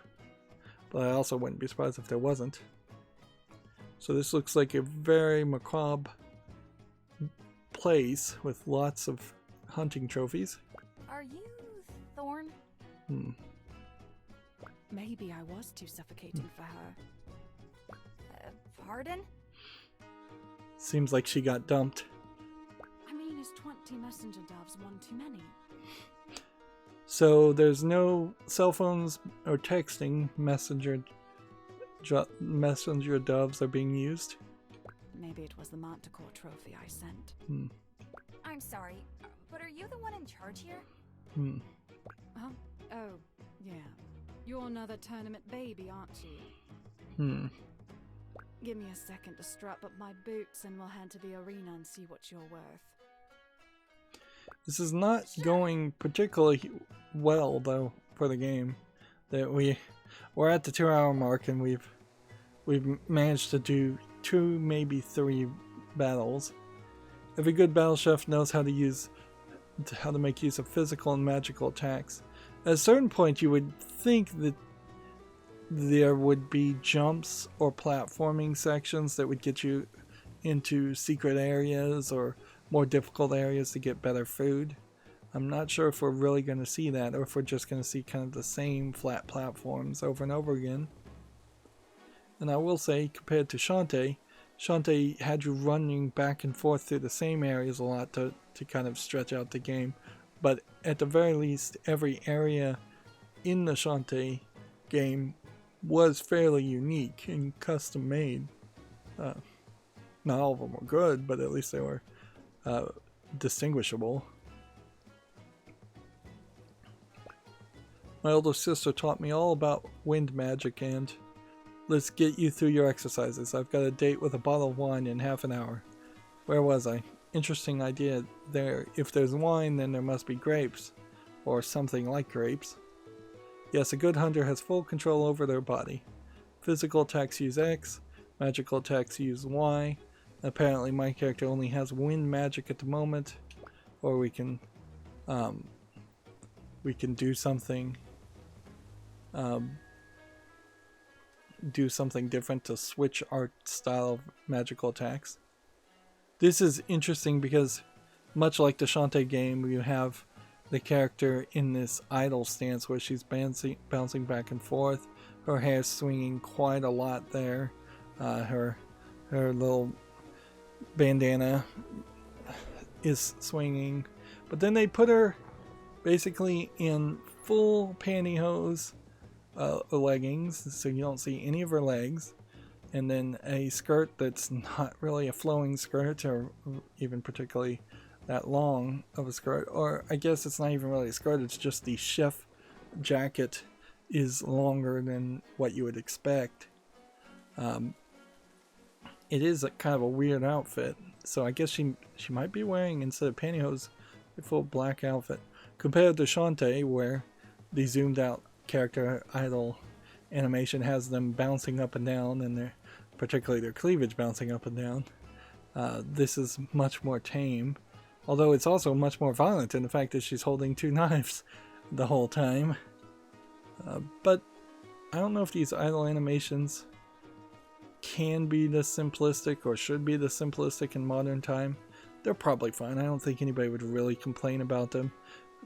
but I also wouldn't be surprised if there wasn't. So this looks like a very macabre place with lots of hunting trophies. Are you Thorn? Maybe I was too suffocating for her. Pardon? Seems like she got dumped. I mean, is 20 messenger doves one too many? So there's no cell phones or texting. Messenger doves are being used. Maybe it was the Manticore trophy I sent. I'm sorry, but are you the one in charge here? Huh? Oh, yeah. You're another tournament baby, aren't you? Give me a second to strap up my boots and we'll head to the arena and see what you're worth. This is not going particularly well, though, for the game. That we're at the 2-hour mark and we've managed to do 2, maybe 3 battles, Every good battle chef knows how to make use of physical and magical attacks. At a certain point, you would think that there would be jumps or platforming sections that would get you into secret areas or more difficult areas to get better food. I'm not sure if we're really going to see that, or if we're just going to see kind of the same flat platforms over and over again. And I will say, compared to Shantae had you running back and forth through the same areas a lot to kind of stretch out the game. But at the very least, every area in the Shantae game was fairly unique and custom made. Not all of them were good, but at least they were distinguishable. My older sister taught me all about wind magic, and let's get you through your exercises. I've got a date with a bottle of wine in half an hour. Where was I? Interesting idea there. If there's wine, then there must be grapes, or something like grapes. Yes, a good hunter has full control over their body. Physical attacks use X, magical attacks use Y. Apparently my character only has wind magic at the moment, or we can do something different to switch our style of magical attacks. This is interesting because, much like the Shantae game, you have the character in this idle stance where she's bouncing back and forth. Her hair's swinging quite a lot there. Her little bandana is swinging. But then they put her basically in full pantyhose leggings, so you don't see any of her legs. And then a skirt that's not really a flowing skirt, or even particularly that long of a skirt. Or I guess it's not even really a skirt, it's just the chef jacket is longer than what you would expect. It is a kind of a weird outfit. So I guess she might be wearing, instead of pantyhose, a full black outfit. Compared to Shantae, where the zoomed out character idle animation has them bouncing up and down, and particularly their cleavage bouncing up and down. This is much more tame, although it's also much more violent in the fact that she's holding two knives the whole time. But I don't know if these idle animations can be this simplistic or should be this simplistic in modern time. They're probably fine. I don't think anybody would really complain about them.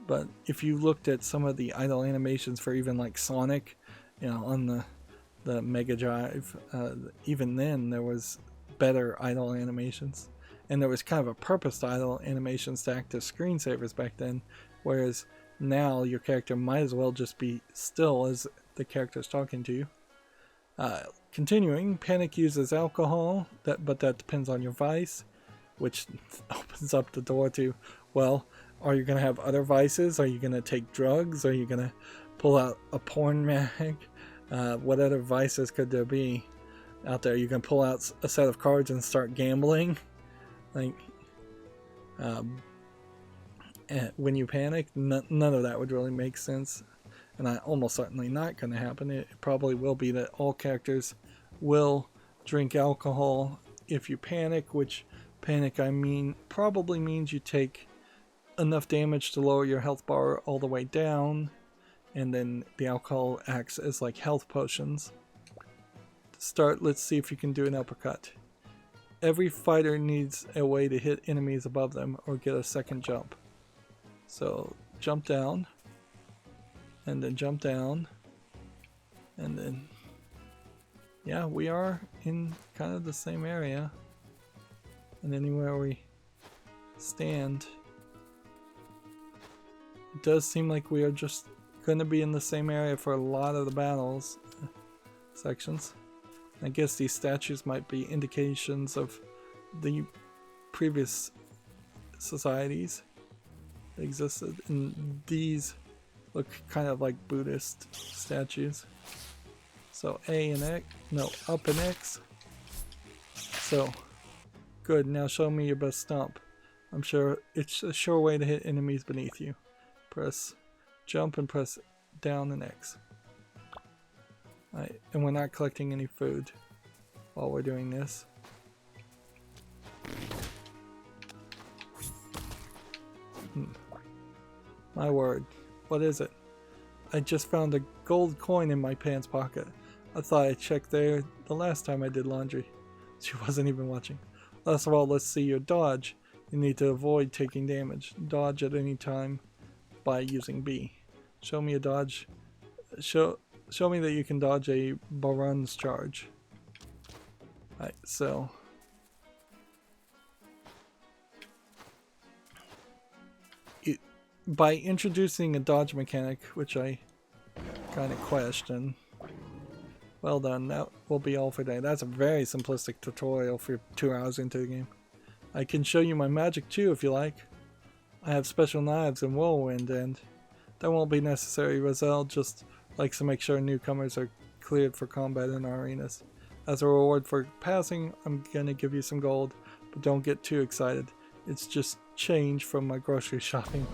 But if you looked at some of the idle animations for even like Sonic, on the Mega Drive, even then there was better idle animations. And there was kind of a purposed idle animations to act as screensavers back then, whereas now your character might as well just be still as the character's talking to you. Continuing, Panic uses alcohol, but that depends on your vice, which opens up the door to, well, are you going to have other vices? Are you going to take drugs? Are you going to pull out a porn mag? What other vices could there be out there? You can pull out a set of cards and start gambling. Like, when you panic, none of that would really make sense. And almost certainly not going to happen. It probably will be that all characters will drink alcohol if you panic, which panic probably means you take enough damage to lower your health bar all the way down, and then the alcohol acts as like health potions. To start, let's see if you can do an uppercut. Every fighter needs a way to hit enemies above them or get a second jump. So jump down, and then jump down, and then yeah, we are in kind of the same area, and anywhere we stand, it does seem like we are just going to be in the same area for a lot of the battles sections. I guess these statues might be indications of the previous societies that existed, and these look kind of like Buddhist statues. So A and X, no, up and X. So, good, now show me your best stomp. I'm sure it's a sure way to hit enemies beneath you. Press jump and press down and X. Alright, and we're not collecting any food while we're doing this. My word. What is it? I just found a gold coin in my pants pocket. I thought I checked there the last time I did laundry. She wasn't even watching. Last of all, let's see your dodge. You need to avoid taking damage. Dodge at any time by using B. Show me a dodge. Show me that you can dodge a Baron's charge. Alright, so by introducing a dodge mechanic, which I kind of question. Well done, that will be all for today. That's a very simplistic tutorial for 2 hours into the game. I can show you my magic too if you like. I have special knives and whirlwind, and that won't be necessary. Roselle just likes to make sure newcomers are cleared for combat in our arenas. As a reward for passing, I'm gonna give you some gold, but don't get too excited. It's just change from my grocery shopping.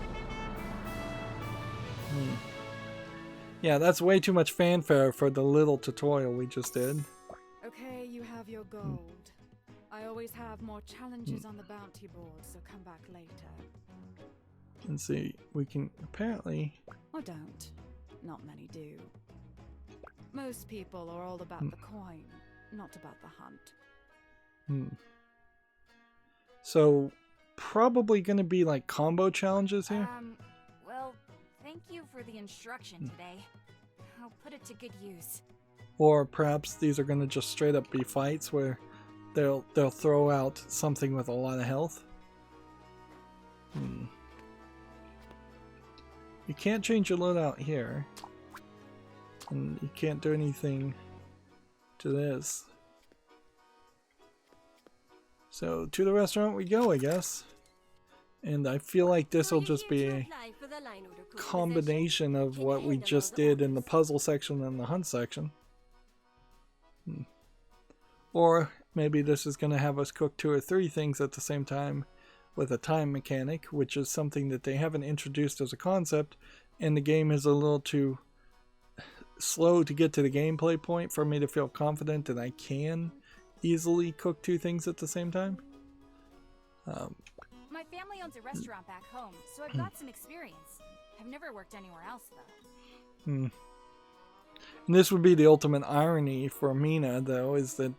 Yeah, that's way too much fanfare for the little tutorial we just did. Okay, you have your gold. I always have more challenges on the bounty board, so come back later. And see, we can apparently... Or don't. Not many do. Most people are all about the coin, not about the hunt. So, probably gonna be like combo challenges here? Well, thank you for the instruction today. I'll put it to good use. Or perhaps these are gonna just straight up be fights where they'll throw out something with a lot of health. You can't change your loadout here. And you can't do anything to this. So, to the restaurant we go, I guess. And I feel like this will just be a combination of what we just did in the puzzle section and the hunt section. Or maybe this is going to have us cook 2 or 3 things at the same time with a time mechanic, which is something that they haven't introduced as a concept, and the game is a little too slow to get to the gameplay point for me to feel confident that I can easily cook 2 things at the same time. My family owns a restaurant back home, so I've got some experience. I've never worked anywhere else, though. And this would be the ultimate irony for Mina, though, is that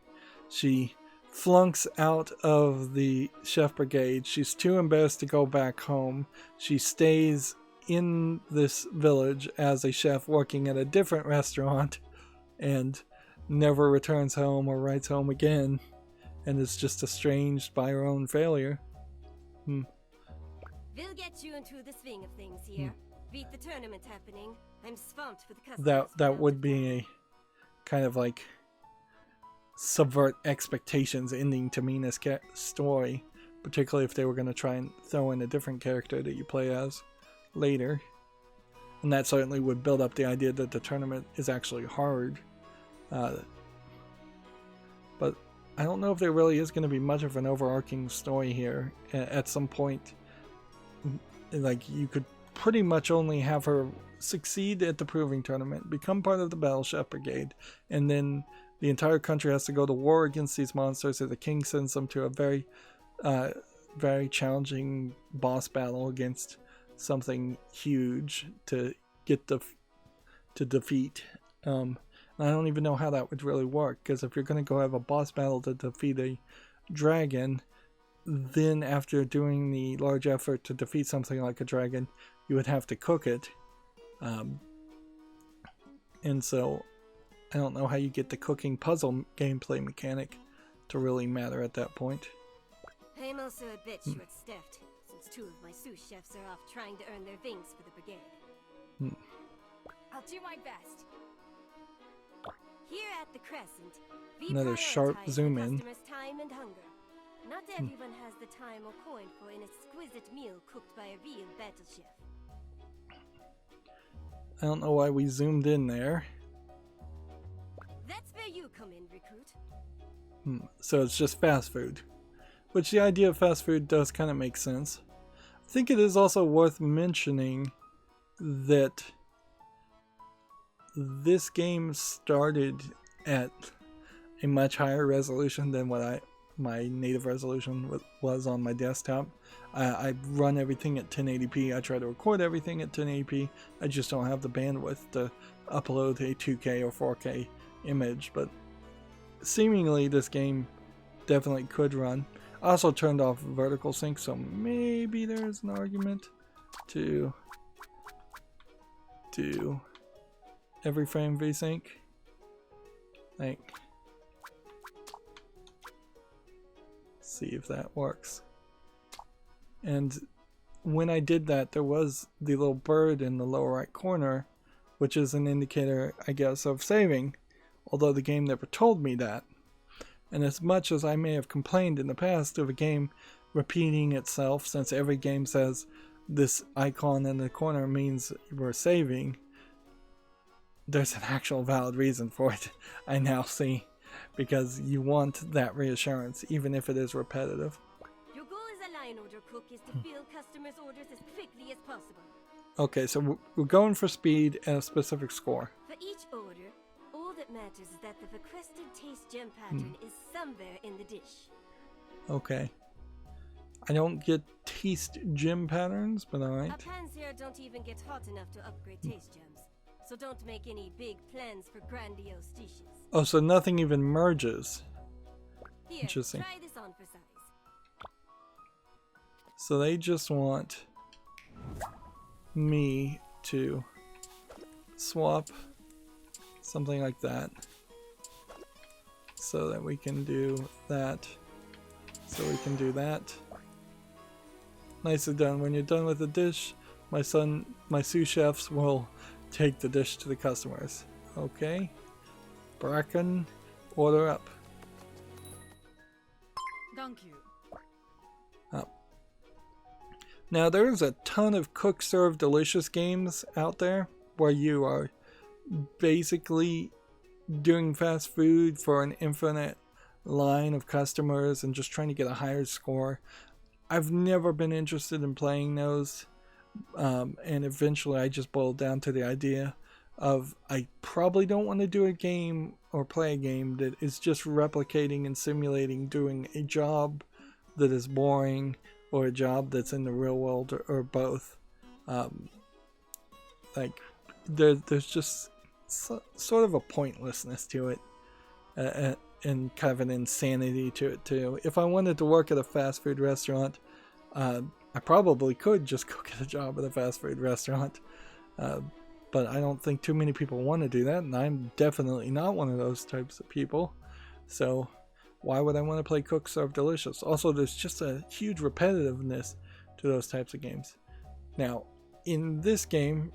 she flunks out of the Chef Brigade. She's too embarrassed to go back home. She stays in this village as a chef working at a different restaurant and never returns home or writes home again, and is just estranged by her own failure. We'll get you into the swing of things here. Beat the tournament happening. I'm swamped with customers. That would be a kind of like subvert expectations ending to Mina's story, particularly if they were going to try and throw in a different character that you play as later. And that certainly would build up the idea that the tournament is actually hard. But I don't know if there really is going to be much of an overarching story here. At some point, like, you could pretty much only have her succeed at the proving tournament, become part of the Battle Chef Brigade, and then the entire country has to go to war against these monsters, and the king sends them to a very, very challenging boss battle against something huge to get to defeat. I don't even know how that would really work, because if you're going to go have a boss battle to defeat a dragon, then after doing the large effort to defeat something like a dragon, you would have to cook it. And so I don't know how you get the cooking puzzle gameplay mechanic to really matter at that point. I'm also a bit short-staffed, since 2 of my sous chefs are off trying to earn their wings for the brigade. I'll do my best. Here at the Crescent, we Another sharp prioritize zoom the in. customer's time and hunger. Not everyone has the time or coin for an exquisite meal cooked by a real battle chef. I don't know why we zoomed in there. That's where you come in, recruit. So it's just fast food. Which the idea of fast food does kind of make sense. I think it is also worth mentioning that this game started at a much higher resolution than what my native resolution was on my desktop. I run everything at 1080p. I try to record everything at 1080p. I just don't have the bandwidth to upload a 2K or 4K image, but seemingly this game definitely could run. I also turned off vertical sync, so maybe there's an argument to do every frame VSync. Like, see if that works. And when I did that, there was the little bird in the lower right corner, which is an indicator, I guess, of saving, although the game never told me that. And as much as I may have complained in the past of a game repeating itself, since every game says this icon in the corner means we're saving, there's an actual valid reason for it, I now see, because you want that reassurance, even if it is repetitive. Your goal as a line order cook is to fill customers' orders as quickly as possible. Okay, so we're going for speed and a specific score. For each order, all that matters is that the requested taste gem pattern is somewhere in the dish. Okay. I don't get taste gem patterns, but alright. Our pans here don't even get hot enough to upgrade taste gems, so don't make any big plans for grandiose dishes. Oh, so nothing even merges. Here, Interesting. try this on for size. So they just want me to swap something like that so that we can do that, so we can do that. Nicely done. When you're done with the dish, my sous chefs will take the dish to the customers. Okay. Bracken, order up. Thank you. Up. Now there's a ton of cook serve delicious games out there where you are basically doing fast food for an infinite line of customers and just trying to get a higher score. I've never been interested in playing those, and eventually I just boiled down to the idea of I probably don't want to do a game or play a game that is just replicating and simulating doing a job that is boring or a job that's in the real world, or both. Like there's just sort of a pointlessness to it, and kind of an insanity to it too. If I wanted to work at a fast food restaurant, I probably could just go get a job at a fast food restaurant, but I don't think too many people want to do that, and I'm definitely not one of those types of people. So why would I want to play Cook Serve Delicious? Also, there's just a huge repetitiveness to those types of games. Now, in this game,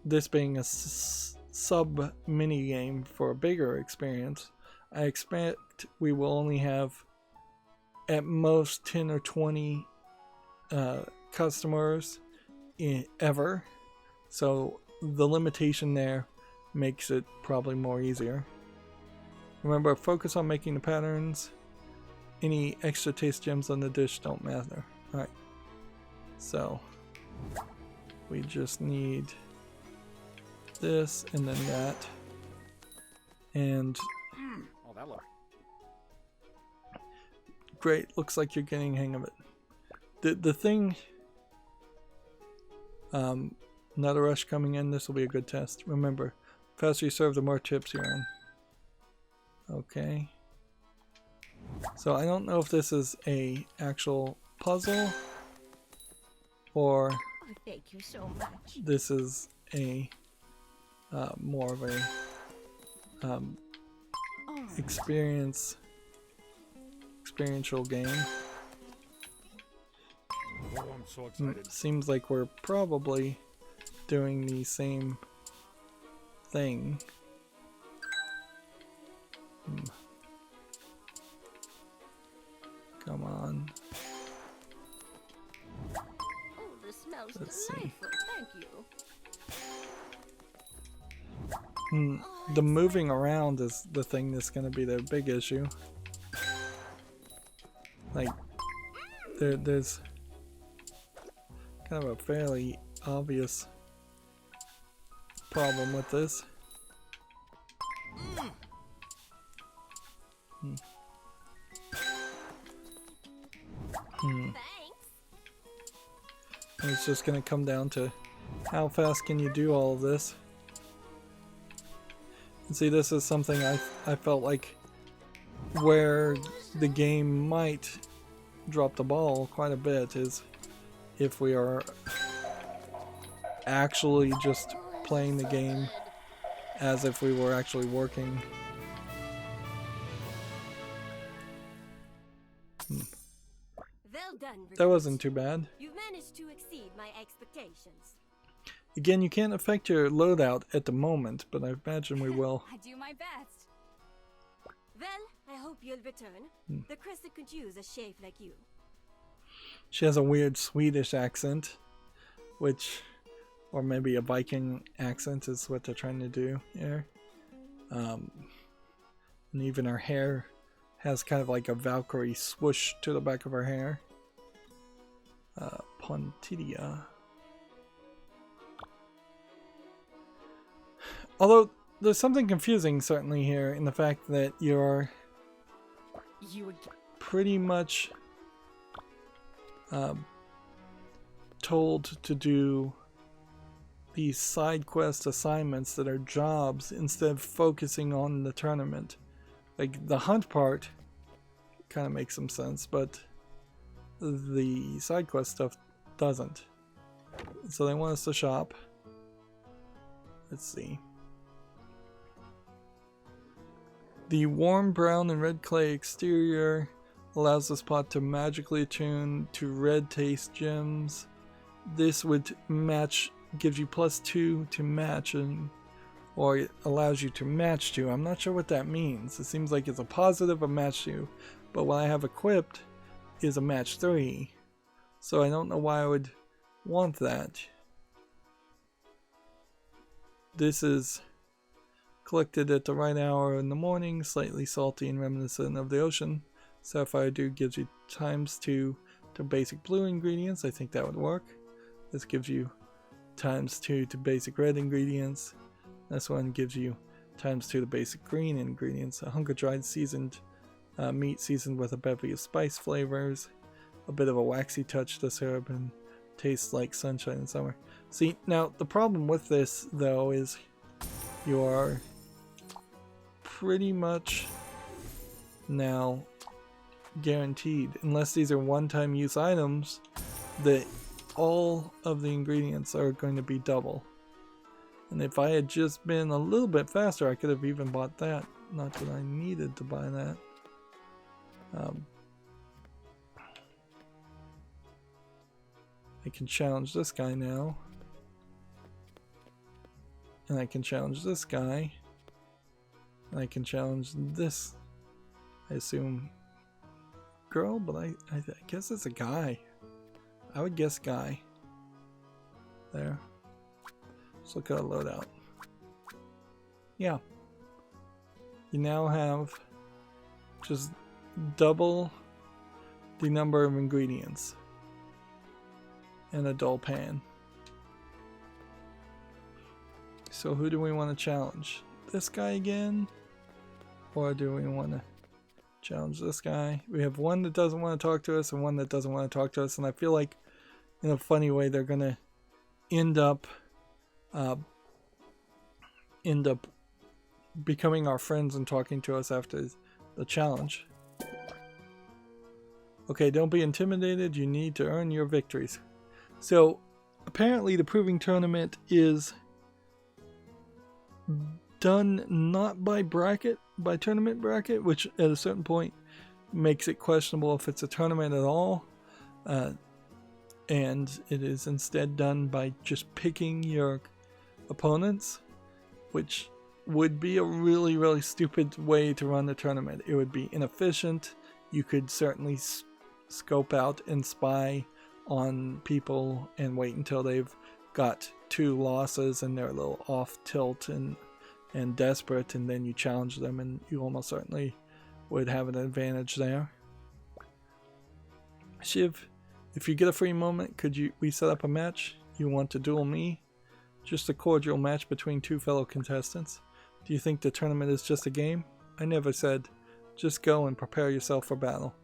this being a sub mini game for a bigger experience, I expect we will only have at most 10 or 20 customers ever, so the limitation there makes it probably more easier. Remember, focus on making the patterns. Any extra taste gems on the dish don't matter. Alright, so we just need this and then that, and Oh, that look. great, looks like you're getting the hang of it. The thing, not a rush coming in, this will be a good test. Remember, the faster you serve, the more tips you're in. Okay. So I don't know if this is a actual puzzle or Oh, thank you so much. this is a more of a experiential game. Oh, I'm so excited. Seems like we're probably doing the same thing. Come on. Oh, this smells Let's see. delightful. Thank you. The moving around is the thing that's going to be the big issue. Like, there's kind of a fairly obvious problem with this. Thanks. And it's just going to come down to how fast can you do all of this. And see, this is something I felt like where the game might drop the ball quite a bit is if we are actually just playing the game as if we were actually working. Well done, That wasn't too bad. You've managed to exceed my expectations. Again, you can't affect your loadout at the moment, but I imagine we will. I do my best. Well, I hope you'll return. The crescent could use a chef like you. She has a weird Swedish accent, which, or maybe a Viking accent is what they're trying to do here. And even her hair has kind of like a Valkyrie swoosh to the back of her hair. Pontidia. Although, there's something confusing certainly here in the fact that you're pretty much told to do these side quest assignments that are jobs instead of focusing on the tournament. Like, the hunt part kind of makes some sense, but the side quest stuff doesn't. So they want us to shop. Let's see. The warm brown and red clay exterior allows the spot to magically attune to red taste gems. This would match, gives you +2 to match, or it allows you to match to. I'm not sure what that means. It seems like it's a positive, a match to, but what I have equipped is a match 3. So I don't know why I would want that. This is collected at the right hour in the morning, slightly salty and reminiscent of the ocean. Sapphire Dew gives you ×2 to basic blue ingredients. I think that would work. This gives you ×2 to basic red ingredients. This one gives you ×2 to basic green ingredients. A hunger dried seasoned meat seasoned with a bevy of spice flavors. A bit of a waxy touch to syrup and tastes like sunshine in summer. See, now the problem with this though is you are pretty much now guaranteed, unless these are one-time use items, that all of the ingredients are going to be double. And if I had just been a little bit faster, I could have even bought that. Not that I needed to buy that. I can challenge this guy now. And I can challenge this guy. And I can challenge this, I assume, girl, but I guess it's a guy. I would guess guy. There. Let's look at our loadout. Yeah. You now have just double the number of ingredients and a dull pan. So who do we want to challenge? This guy again? Or do we want to challenge this guy? We have one that doesn't want to talk to us and one that doesn't want to talk to us, and I feel like in a funny way they're gonna end up becoming our friends and talking to us after the challenge. Okay, don't be intimidated. You need to earn your victories. So apparently the proving tournament is done not by bracket, by tournament bracket, which at a certain point makes it questionable if it's a tournament at all. And it is instead done by just picking your opponents, which would be a really, really stupid way to run the tournament. It would be inefficient. You could certainly scope out and spy on people and wait until they've got 2 losses and they're a little off tilt and desperate, and then you challenge them, and you almost certainly would have an advantage there. Shiv, if you get a free moment, could we set up a match? You want to duel me? Just a cordial match between 2 fellow contestants. Do you think the tournament is just a game? I never said. Just go and prepare yourself for battle.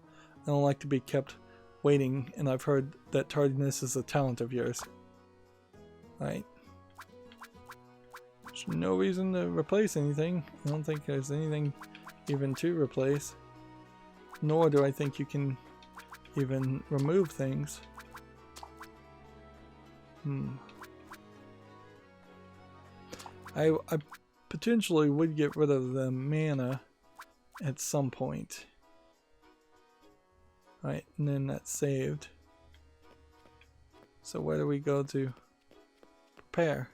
I don't like to be kept waiting, and I've heard that tardiness is a talent of yours. Alright. There's no reason to replace anything. I don't think there's anything even to replace. Nor do I think you can even remove things. I potentially would get rid of the mana at some point. Alright, and then that's saved. So where do we go to prepare?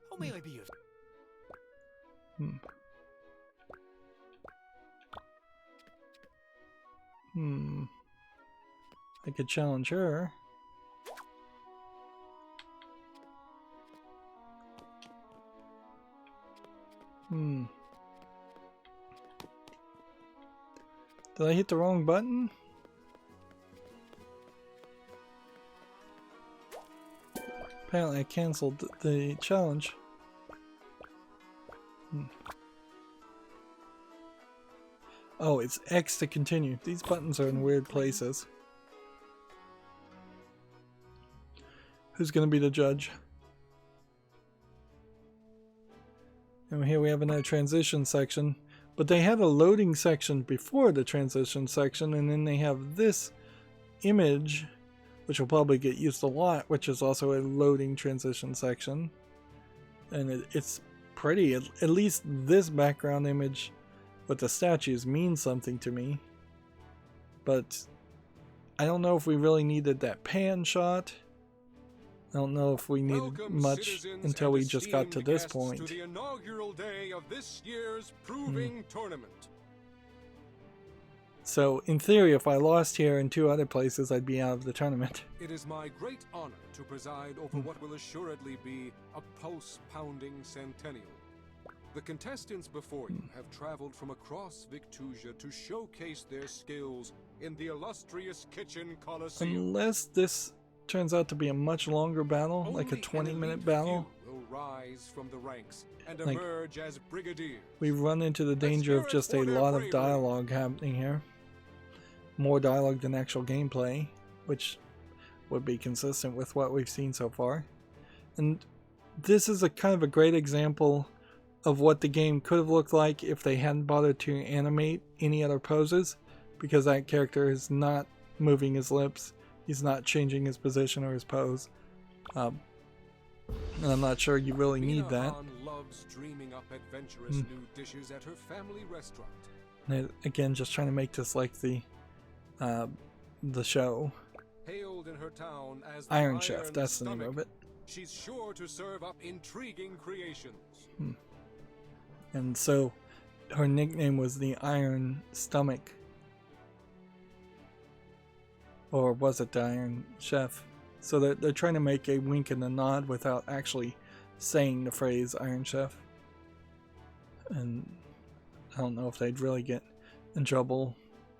How may I be of... I could challenge her. Did I hit the wrong button? Apparently I cancelled the challenge. Oh, it's X to continue. These buttons are in weird places. Who's gonna be the judge? And here we have another transition section. But they had a loading section before the transition section, and then they have this image, which will probably get used a lot, which is also a loading transition section. And it's pretty. At least this background image with the statues means something to me. But I don't know if we really needed that pan shot. I don't know if we needed much until we just got to this point. To the inaugural day of this year's proving tournament. So, in theory, if I lost here in 2 other places, I'd be out of the tournament. It is my great honor to preside over what will assuredly be a pulse-pounding centennial. The contestants before you have traveled from across Victusia to showcase their skills in the illustrious kitchen coliseum. Unless this turns out to be a much longer battle, like a 20-minute battle, will rise from the ranks and like, emerge as brigadiers. We run into the danger of just a lot of dialogue happening here. More dialogue than actual gameplay, which would be consistent with what we've seen so far. And this is a kind of a great example of what the game could have looked like if they hadn't bothered to animate any other poses, because that character is not moving his lips. He's not changing his position or his pose. And I'm not sure you really need that. Loves dreaming up adventurous new dishes at her family restaurant. And again, just trying to make this like the show. Hailed in her town as Iron Chef, that's the name of it. She's sure to serve up intriguing creations. And so her nickname was the Iron Stomach. Or was it the Iron Chef? So they're trying to make a wink and a nod without actually saying the phrase Iron Chef. And I don't know if they'd really get in trouble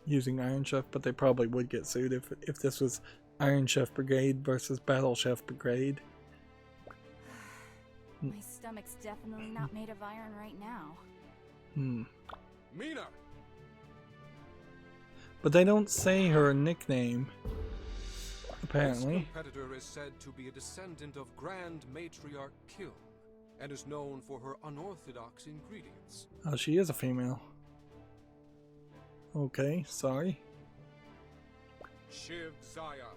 using Iron Chef, but they probably would get sued if this was Iron Chef Brigade versus Battle Chef Brigade. My stomach's definitely not made of iron right now. Mina! But they don't say her nickname, apparently. This competitor is said to be a descendant of Grand Matriarch Kiln, and is known for her unorthodox ingredients. Oh, she is a female. Okay, sorry. Shiv Zaya,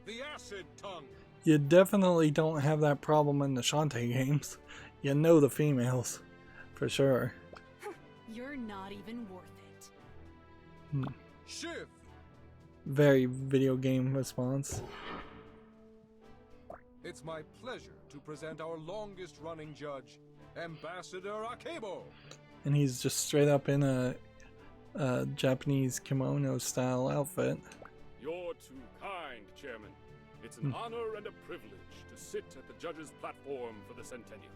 the acid tongue. You definitely don't have that problem in the Shantae games. You know the females, for sure. You're not even worth it. Shiv. Very video game response. It's my pleasure to present our longest running judge, Ambassador Akebo. And he's just straight up in a Japanese kimono style outfit. You're too kind, Chairman. It's an honor and a privilege to sit at the judge's platform for the centennial.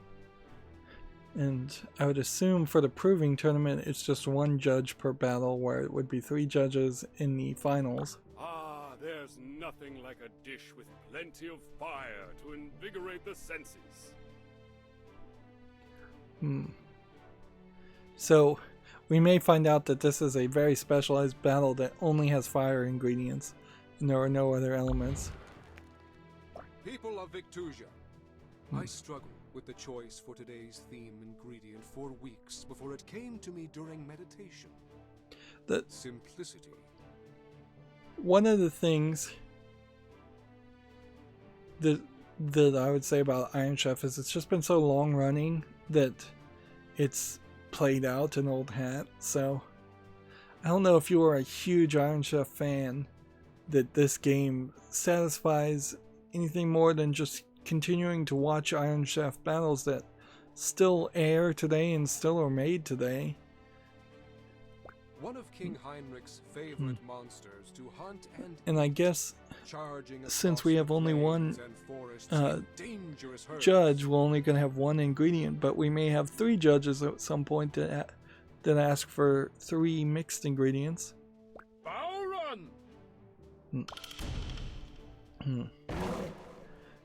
And I would assume for the proving tournament, it's just 1 judge per battle, where it would be 3 judges in the finals. Ah, there's nothing like a dish with plenty of fire to invigorate the senses. So, we may find out that this is a very specialized battle that only has fire ingredients, and there are no other elements. People of Victusia, I struggled with the choice for today's theme ingredient for weeks before it came to me during meditation. The simplicity. One of the things that I would say about Iron Chef is it's just been so long running that it's played out an old hat. So I don't know if you are a huge Iron Chef fan that this game satisfies anything more than just continuing to watch Iron Chef battles that still air today and still are made today. One of King Heinrich's favorite monsters to hunt and I guess since we have only one judge, we're only going to have one ingredient, but we may have 3 judges at some point that ask for 3 mixed ingredients. Bow run!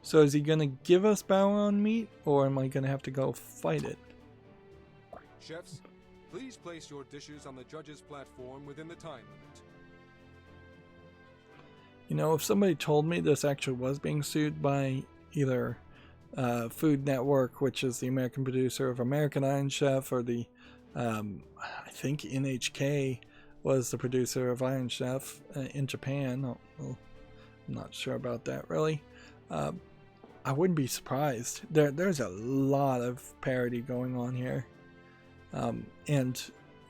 So is he going to give us Bow meat, or am I going to have to go fight it? Chefs, please place your dishes on the judges' platform within the time limit. You know, if somebody told me this actually was being sued by either Food Network, which is the American producer of American Iron Chef, or the, I think NHK was the producer of Iron Chef in Japan. Well, I'm not sure about that, really. I wouldn't be surprised. There's a lot of parody going on here. And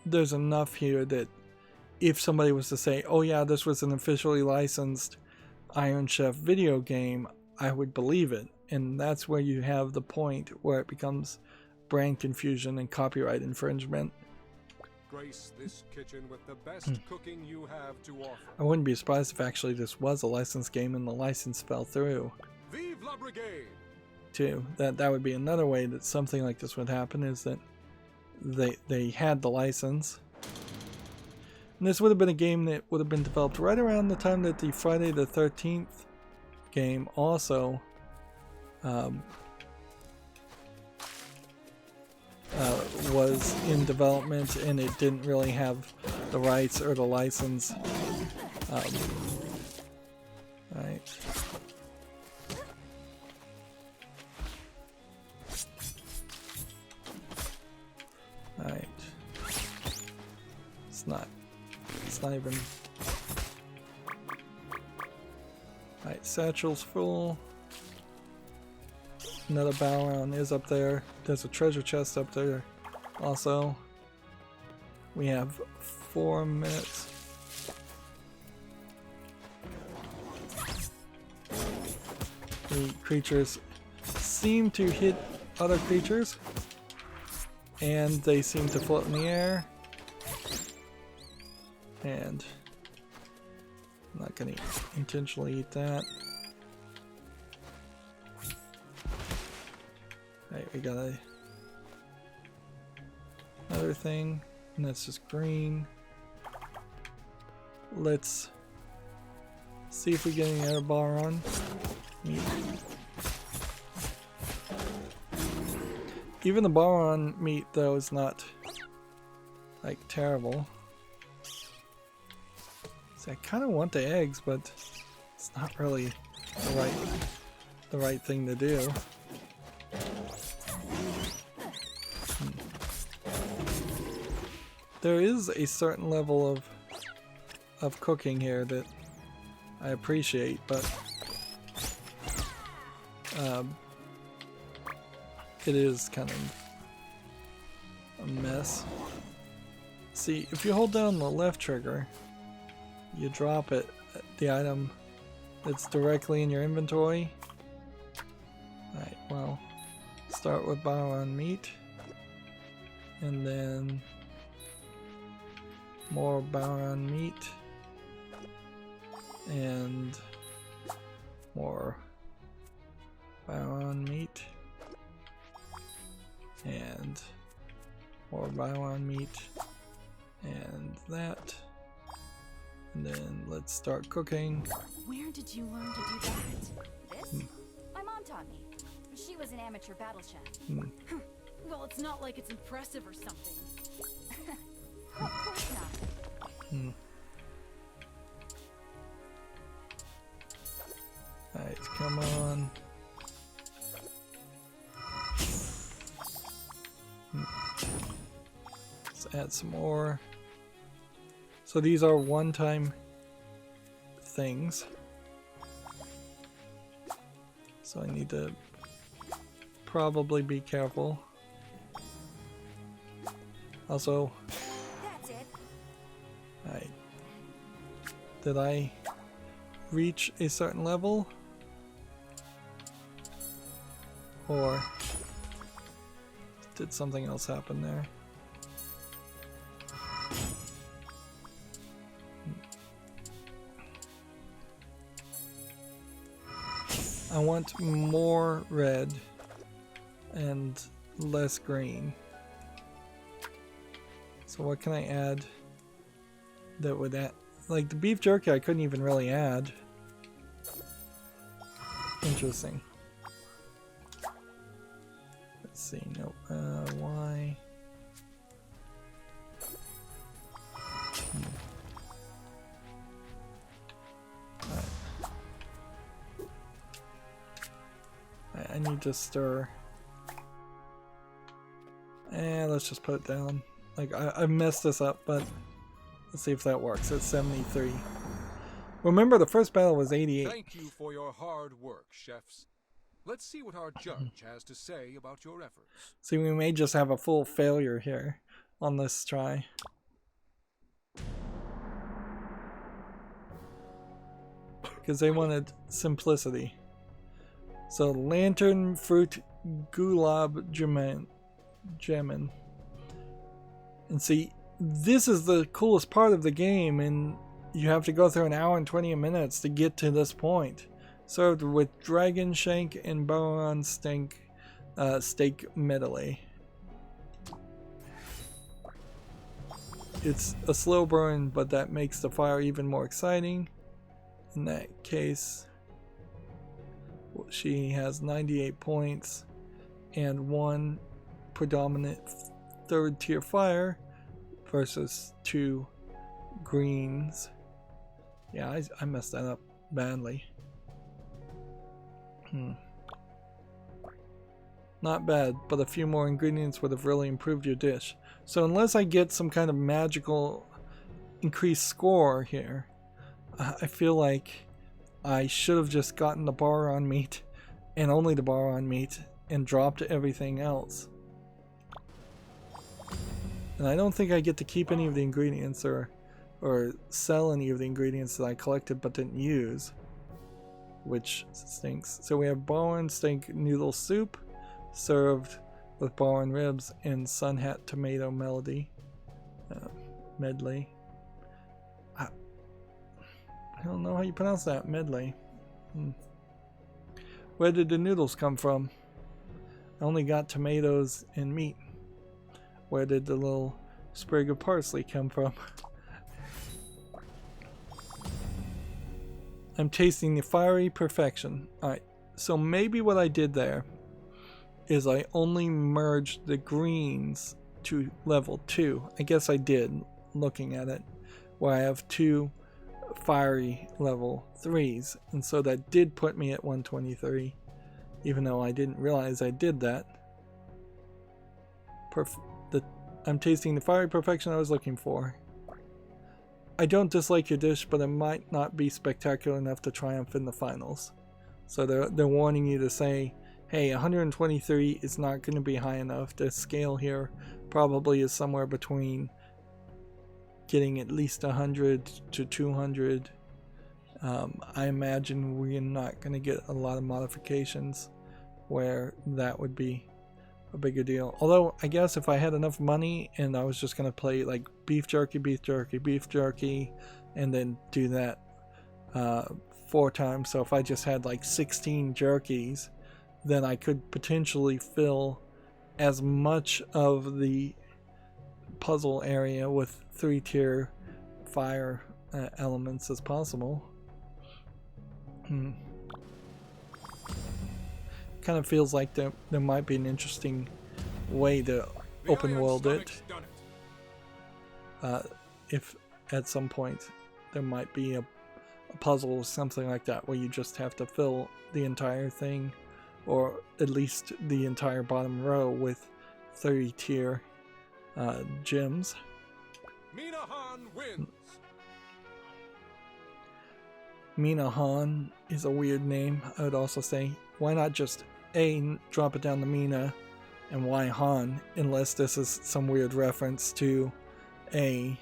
there's enough here that if somebody was to say, oh yeah, this was an officially licensed Iron Chef video game, I would believe it. And that's where you have the point where it becomes brand confusion and copyright infringement. Grace this kitchen with the best cooking you have to offer. I wouldn't be surprised if actually this was a licensed game and the license fell through. Vive la Brigade! Too. That would be another way that something like this would happen, is that they had the license. And this would have been a game that would have been developed right around the time that the Friday the 13th game also was in development, and it didn't really have the rights or the license. Right. Alright. It's not even. Alright, satchel's full. Another bow round is up there. There's a treasure chest up there also. We have 4 minutes. The creatures seem to hit other creatures, and they seem to float in the air. And I'm not going to intentionally eat that. Alright, we got another thing, and that's just green. Let's see if we get any other bar on. Even the bar on meat, though, is not like terrible. See, I kind of want the eggs, but it's not really the right thing to do. There is a certain level of cooking here that I appreciate, but it is kind of a mess. See, if you hold down the left trigger, you drop it, the item that's directly in your inventory. Alright, well, start with bar on meat, and then more bar on meat, and more bar on meat, and more bar on meat, and that. And then let's start cooking. Where did you learn to do that? This? My mom taught me. She was an amateur battle chef. Well, it's not like it's impressive or something. Of course not. Alright, come on. Let's add some more. So these are one-time things. So I need to probably be careful. Also, That's it. Alright. Did I reach a certain level? Or did something else happen there? I want more red and less green. So what can I add that would add? Like the beef jerky I couldn't even really add. Interesting. Let's see, no, why? I need to stir. And let's just put it down. Like I messed this up, but let's see if that works. It's 73. Remember, the first battle was 88. Thank you for your hard work, chefs. Let's see what our judge has to say about your efforts. See, we may just have a full failure here on this try. Because they wanted simplicity. So, lantern fruit gulab jamun. And see, this is the coolest part of the game, and you have to go through an hour and 20 minutes to get to this point. Served with dragon shank and Baron steak medley. It's a slow burn, but that makes the fire even more exciting. In that case, she has 98 points and 1 predominant third tier fire versus 2 greens. Yeah, I messed that up badly. Not bad, but a few more ingredients would have really improved your dish. So unless I get some kind of magical increased score here, I feel like I should have just gotten the bar on meat and only the bar on meat and dropped everything else. And I don't think I get to keep any of the ingredients or sell any of the ingredients that I collected but didn't use, which stinks. So we have Baron steak noodle soup served with Baron ribs and sun hat tomato medley. I don't know how you pronounce that, medley. Where did the noodles come from? I only got tomatoes and meat. Where did the little sprig of parsley come from? I'm tasting the fiery perfection. Alright, so maybe what I did there is I only merged the greens to level 2. I guess I did, looking at it, where I have 2 fiery level 3s, and so that did put me at 123, even though I didn't realize I did that. I'm tasting the fiery perfection I was looking for. I don't dislike your dish, but it might not be spectacular enough to triumph in the finals. So they're warning you to say, hey, 123 is not going to be high enough. The scale here probably is somewhere between getting at least 100 to 200. I imagine we're not going to get a lot of modifications where that would be a bigger deal. Although I guess if I had enough money and I was just going to play like beef jerky, and then do that 4 times. So if I just had like 16 jerkies, then I could potentially fill as much of the puzzle area with 3-tier fire elements as possible. Kind of feels like there might be an interesting way to open world it. if at some point there might be a puzzle or something like that where you just have to fill the entire thing, or at least the entire bottom row, with 30-tier gems. Mina wins. Mina Han is a weird name. I would also say, why not just A, drop it down to Mina, and why Han, unless this is some weird reference to a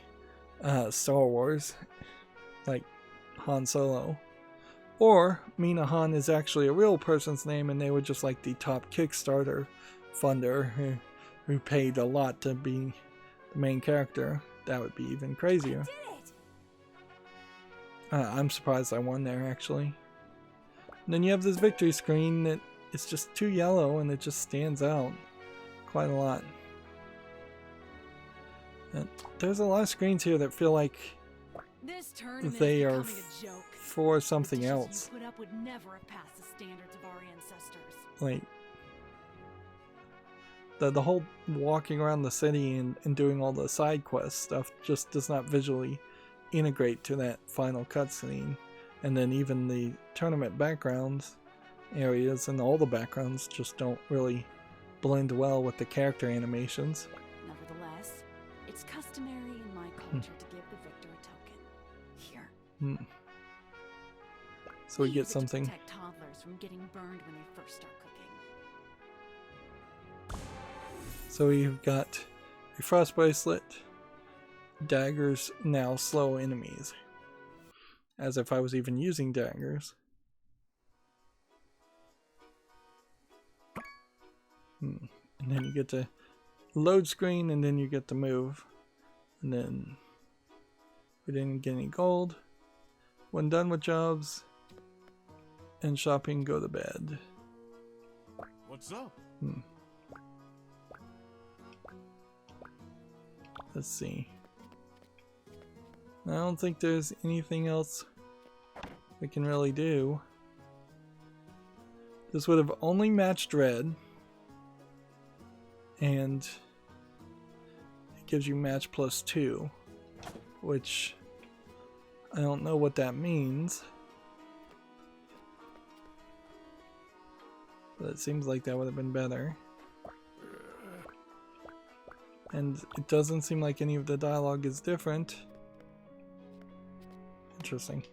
Star Wars, like Han Solo. Or Mina Han is actually a real person's name and they were just like the top Kickstarter funder who paid a lot to be the main character. That would be even crazier. I'm surprised I won there, actually. And then you have this victory screen that is just too yellow and it just stands out quite a lot. And there's a lot of screens here that feel like they are for something else. Put up would never have passed the standards of our ancestors. Like, the whole walking around the city and doing all the side quest stuff just does not visually integrate to that final cutscene. And then even the tournament backgrounds areas and all the backgrounds just don't really blend well with the character animations. Nevertheless, it's customary in my culture to give the victor a token. Here. So we get something. To protect toddlers from getting burned when they first start cooking. So we've got a frost bracelet. Daggers now slow enemies. As if I was even using daggers. And then you get to load screen and then you get to move. And then we didn't get any gold. When done with jobs and shopping, go to bed. What's up? Let's see. I don't think there's anything else we can really do. This would have only matched red. And it gives you match +2. Which I don't know what that means. But it seems like that would have been better. And it doesn't seem like any of the dialogue is different. Interesting.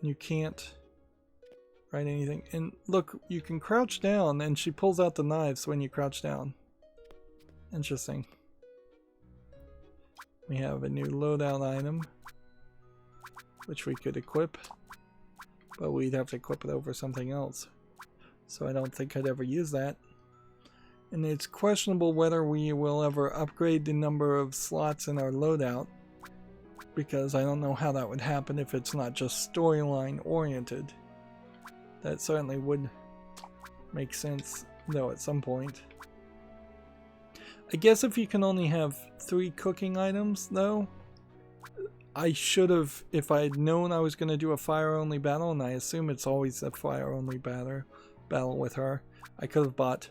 You can't write anything. And look, you can crouch down and she pulls out the knives when you crouch down. Interesting. We have a new loadout item, which we could equip, but we'd have to equip it over something else. So I don't think I'd ever use that. And it's questionable whether we will ever upgrade the number of slots in our loadout, because I don't know how that would happen if it's not just storyline oriented. That certainly would make sense, though, at some point. I guess if you can only have 3 cooking items, though, I should have, if I had known I was going to do a fire-only battle, and I assume it's always a fire-only battle with her, I could have bought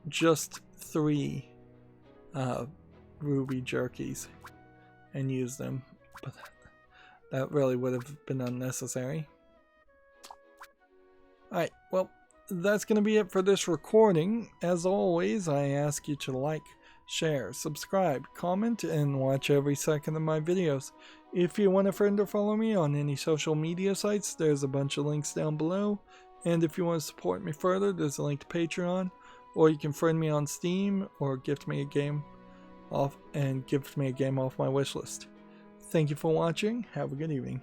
just 3 ruby jerkies and used them, but that really would have been unnecessary. Alright, well, that's going to be it for this recording. As always, I ask you to like, share, subscribe, comment, and watch every second of my videos. If you want a friend or follow me on any social media sites, there's a bunch of links down below. And if you want to support me further, there's a link to Patreon, or you can friend me on Steam, or gift me a game off my wishlist. Thank you for watching. Have a good evening.